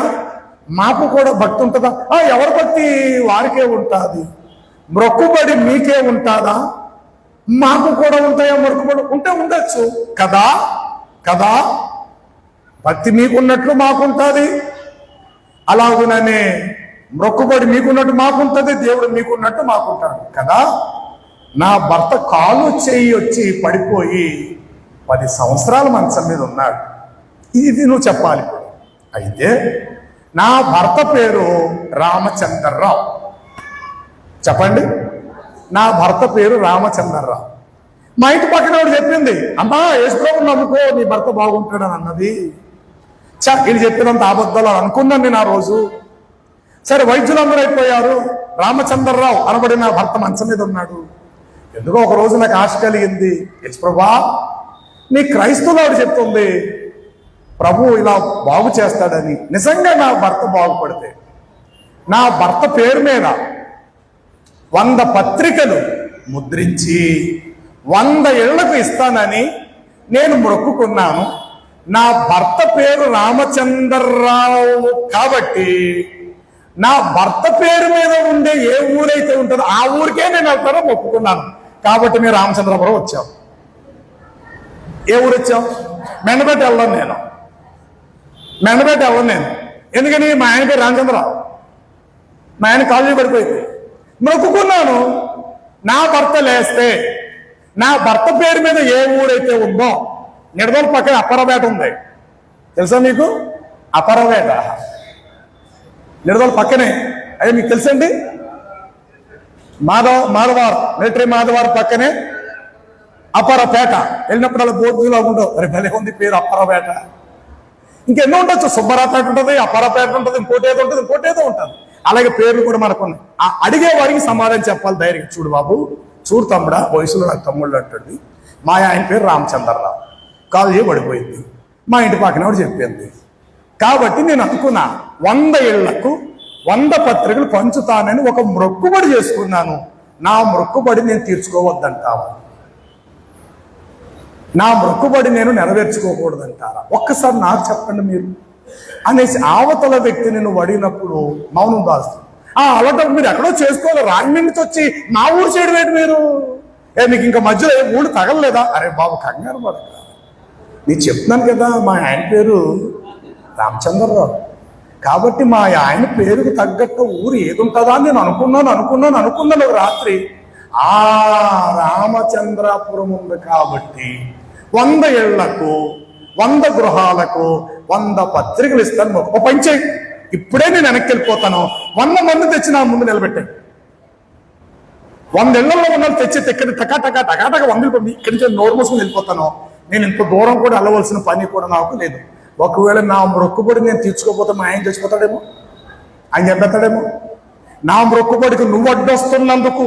మాకు కూడా భక్తి ఉంటుందా? ఎవరి భక్తి వారికే ఉంటుంది. మొక్కుబడి మీకే ఉంటుందా, మాకు కూడా ఉంటాయా? మొక్కుబడి ఉంటే ఉండొచ్చు కదా. భక్తి మీకున్నట్లు మాకుంటుంది, అలాగుననే మొక్కుబడి మీకున్నట్టు మాకుంటుంది, దేవుడు మీకున్నట్టు మాకుంటాడు కదా. నా భర్త కాలు చెయ్యి వచ్చి పడిపోయి 10 సంవత్సరాల మంచం మీద ఉన్నాడు, ఇది నువ్వు చెప్పాలి. అయితే నా భర్త పేరు రామచంద్రరావు. చెప్పండి, నా భర్త పేరు రామచంద్రరావు. మా ఇంటి పక్కన వాడు చెప్పింది, అమ్మా యేసుప్రభుని నమ్ముకో నీ భర్త బాగుంటాడని అన్నది. వీళ్ళు చెప్పినంత అబద్ధాలు అనుకున్నాను నేను ఆ రోజు. సరే, వైద్యులందరూ అయిపోయారు, రామచంద్రరావు అనబడి నా భర్త మంచం మీద ఉన్నాడు. ఎందుకో ఒక రోజు నాకు ఆశ కలిగింది, యేసుప్రభా నీ క్రైస్తవుడు చెప్తుంది ప్రభు ఇలా బాగు చేస్తాడని. నిజంగా నా భర్త బాగుపడితే నా భర్త పేరు మీద 100 పత్రికలు ముద్రించి 100 ఇళ్లకు ఇస్తానని నేను మొక్కుకున్నాను. నా భర్త పేరు రామచంద్రరావు కాబట్టి నా భర్త పేరు మీద ఉండే ఏ ఊరైతే ఉంటుందో ఆ ఊరికే నేను వెళ్తానో మొక్కుకున్నాను. కాబట్టి మీరు రామచంద్రపురం వచ్చాం. ఏ ఊరు వచ్చాం? మెండపేట వెళ్ళాను నేను. ఎందుకని మా ఆయన పేరు రామచంద్రరావు, మా ఆయన కాలేజీ పడిపోయింది. మొక్కుకున్నాను, నా భర్త లేస్తే నా భర్త పేరు మీద ఏ ఊరైతే ఉందో, నిడదల పక్కన అప్పరపేట ఉంది, తెలుసా మీకు? అప్పరపేట నిడదల పక్కనే. అదే మీకు తెలుసండి, మాధవారు మిలిటరీ మాధవారు పక్కనే అప్పరపేట. వెళ్ళినప్పుడు అలా బోర్డులో ఉండవు, అరే భలే ఉంది పేరు అప్పరపేట. ఇంకెన్నో ఉండొచ్చు, సుబ్బరాపేట ఉంటుంది, అప్పరపేట ఉంటుంది, ఇంకోటి ఏదో ఉంటుంది. అలాగే పేర్లు కూడా మనకు ఉన్నాయి. ఆ అడిగే వారికి సమాధానం చెప్పాలి ధైర్యం. చూడు బాబు, చూడు తమ్ముడా, వయసులో నాకు తమ్ముళ్ళు అంటుంది. మా ఆయన పేరు రామచంద్రరావు, కాల్ చేయబడిపోయింది. మా ఇంటి పక్కన కూడా చెప్పింది. కాబట్టి నేను అనుకున్నా 100 ఇళ్లకు 100 పత్రికలు పంచుతానని ఒక మొక్కుబడి చేసుకున్నాను. నా మొక్కుబడి నేను తీర్చుకోవద్దంటావా? నా మొక్కుబడి నేను నెరవేర్చుకోకూడదంటారా? ఒక్కసారి నాకు చెప్పండి మీరు అనేసి అవతల వ్యక్తిని నువ్వు అడిగినప్పుడు మౌనం దాస్తుంది. అలాంటప్పుడు మీరు ఎక్కడో చేసుకోవాలి, రాజమండ్రి వచ్చి మా ఊరు చేయడం ఏంటి? మీరు నీకు ఇంకా మధ్యలో ఊళ్ళు తగలలేదా? అరే బాబు కంగారు పడక, నేను చెప్తున్నాను కదా మా ఆయన పేరు రామచంద్రరావు, కాబట్టి మా ఆయన పేరుకు తగ్గట్టు ఊరు ఏది ఉంటుందా అని నేను అనుకున్నాను ఒక రాత్రి. ఆ రామచంద్రాపురం ఉంది కాబట్టి 100 ఇళ్లకు 100 గృహాలకు 100 పత్రికలు ఇస్తాను. ఒక పని చేయి, ఇప్పుడే నేను వెనక్కి వెళ్ళిపోతాను, 100 మంది తెచ్చి నా ముందు నిలబెట్టాను. 100 ఇళ్లలో ఉన్న తెచ్చి ఇక్కడ టకాటక 100 ఇక్కడి నుంచి నోరు మూసుకుని వెళ్ళిపోతాను. నేను ఇంత దూరం కూడా వెళ్ళవలసిన పని కూడా నాకు లేదు. ఒకవేళ నా మొక్కుబడి నేను తీర్చుకోకపోతే మా ఆయన చచ్చిపోతాడేమో, ఆయన చంపేస్తాడేమో. నా మొక్కుబడికి నువ్వు అడ్డొస్తున్నందుకు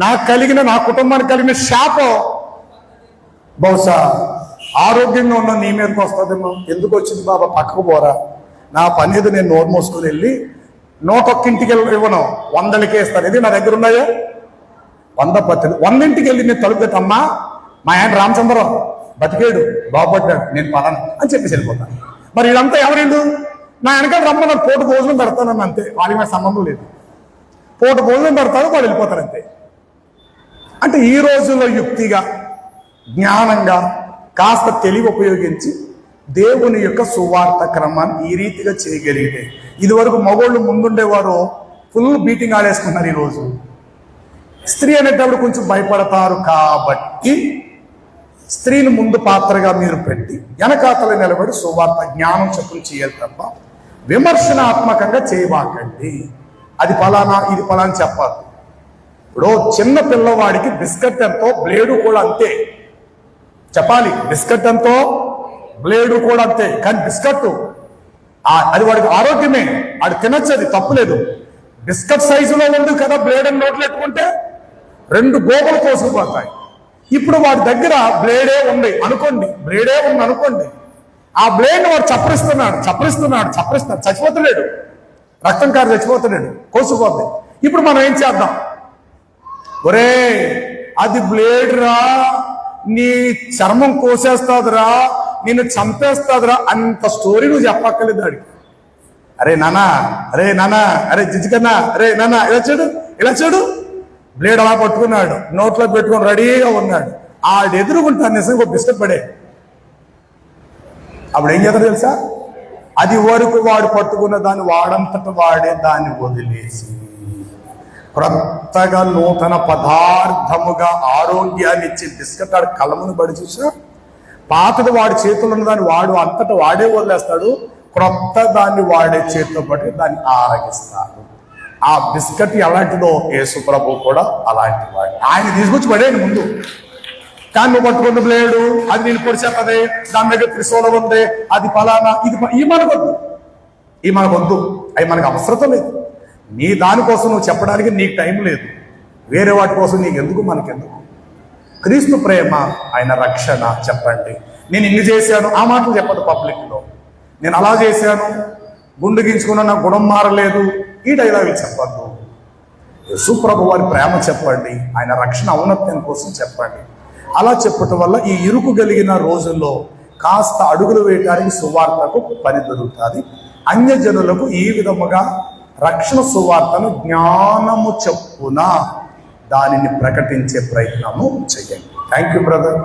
నాకు కలిగిన, నా కుటుంబానికి కలిగిన శాపం బహుశా ఆరోగ్యంగా ఉన్న నీ మీదకి వస్తుందేమో. ఎందుకు వచ్చింది బాబా, పక్కకు పోరా, నా పని ఏదో నేను నోరు మోసుకొని వెళ్ళి 101 ఇంటికి ఇవ్వను, 100కే ఇస్తాను. ఇది నా దగ్గర ఉన్నాయా 100 పత్రికలు. 100 ఇంటికి వెళ్ళి నేను తలుపు పెట్టమ్మా, మా ఆయన రామచంద్రరావు బతికేడు, బాగుపడ్డాడు, నేను పలాను అని చెప్పేసి వెళ్ళిపోతాను. మరి వీళ్ళంతా ఎవరిళ్ళు? నా వెనకాల రమ్మన్నారు, పూట భోజనం పెడతానని, అంతే. వాళ్ళకి నాకు సంబంధం లేదు. పూట భోజనం పెడతారు, వాళ్ళు వెళ్ళిపోతారు అంతే. అంటే ఈ రోజుల్లో యుక్తిగా, జ్ఞానంగా, కాస్త తెలివి ఉపయోగించి దేవుని యొక్క సువార్త క్రమాన్ని ఈ రీతిగా చేయగలిగితే, ఇదివరకు మగోళ్ళు ముందుండేవారు ఫుల్ బీటింగ్ ఆడేసుకున్నారు. ఈరోజు స్త్రీ అనేటప్పుడు కొంచెం భయపడతారు కాబట్టి స్త్రీని ముందు పాత్రగా మీరు పెట్టి వెనకాతల నిలబడి సువార్త జ్ఞానం చెప్పులు చేయాలి తప్ప విమర్శనాత్మకంగా చేయబాకండి. అది ఫలానా, ఇది ఫలానా చెప్పాలి. ఇప్పుడు చిన్న పిల్లవాడికి బిస్కెట్ ఎంతో బ్లేడు కూడా అంతే చెప్పాలి. బిస్కెట్ ఎంతో బ్లేడు కూడా అంతే. కానీ బిస్కెట్ అది వాడికి ఆరోగ్యమే, వాడు తినచ్చు, అది తప్పులేదు. బిస్కెట్ సైజులో ఉంది కదా బ్లేడ్ అని నోట్లు పెట్టుకుంటే 2 గోగులు కోసుకుపోతాయి. ఇప్పుడు వాడి దగ్గర బ్లేడే ఉంది అనుకోండి, ఆ బ్లేడ్ వాడు చప్పరిస్తున్నాడు, చచ్చిపోతున్నాడు, రక్తం కారు చచ్చిపోతున్నాడు, కోసుకుపోతుంది. ఇప్పుడు మనం ఏం చేద్దాం? ఒరే అది బ్లేడ్ రా, నీ చర్మం కోసేస్తాదిరా, నిన్ను చంపేస్తాదిరా, అంత స్టోరీ నువ్వు చెప్పక్కర్లేదు వాడికి. అరే నానా, అరే జిజికన్నా, అరే నానా ఇలా చూడు బ్లేడ్ అలా పట్టుకున్నాడు, నోట్లో పెట్టుకుని రెడీగా ఉన్నాడు. ఆడు ఎదురుగుంటాను నిజంగా ఒక బిస్కెట్ పడే. అప్పుడు ఏం చేస్తాడు తెలుసా? అది వరకు వాడు పట్టుకున్న దాన్ని వాడంతట వాడే దాన్ని వదిలేసి క్రొత్తగా నూతన పదార్థముగా ఆరోగ్యాన్ని ఇచ్చే బిస్కెట్ ఆడు కలమును పడి చూసా. పాతది వాడి చేతుల్లో ఉన్న దాన్ని వాడు అంతటా వాడే వదిలేస్తాడు, క్రొత్త దాన్ని వాడే చేతితో పట్టి దాన్ని ఆరగిస్తాడు. ఆ బిస్కెట్ ఎలాంటిదో యేసు ప్రభు కూడా అలాంటి వాడు. ఆయన తీసుకొచ్చి పడేయండి ముందు. కానీ నువ్వు పట్టుకున్న బ్లేడు, అది నేను పొడిచేస్తుంది, దాని దగ్గర త్రిశూలం ఉంది, అది ఫలానా, ఈ మనకొద్దు, అవి మనకు అవసరం లేదు. నీ దానికోసం నువ్వు చెప్పడానికి నీకు టైం లేదు, వేరే వాటి కోసం నీకు ఎందుకు, మనకెందుకు? క్రీస్తు ప్రేమ, ఆయన రక్షణ చెప్పండి. నేను ఇన్ని చేశాను ఆ మాటలు చెప్పదు పబ్లిక్లో. నేను అలా చేశాను, గుండు గించుకున్నా, నా గుణం మారలేదు, ఈ డైలాగులు చెప్పద్దు. యేసు ప్రభు వారి ప్రేమ చెప్పండి, ఆయన రక్షణ ఔన్నత్యం కోసం చెప్పండి. అలా చెప్పటం వల్ల ఈ ఇరుకు కలిగిన రోజుల్లో కాస్త అడుగులు వేయడానికి సువార్తకు పని దొరుకుతుంది. అన్యజనులకు ఈ విధముగా రక్షణ సువార్తను జ్ఞానము చెప్పున దానిని ప్రకటించే ప్రయత్నము చేయండి. Thank you brother.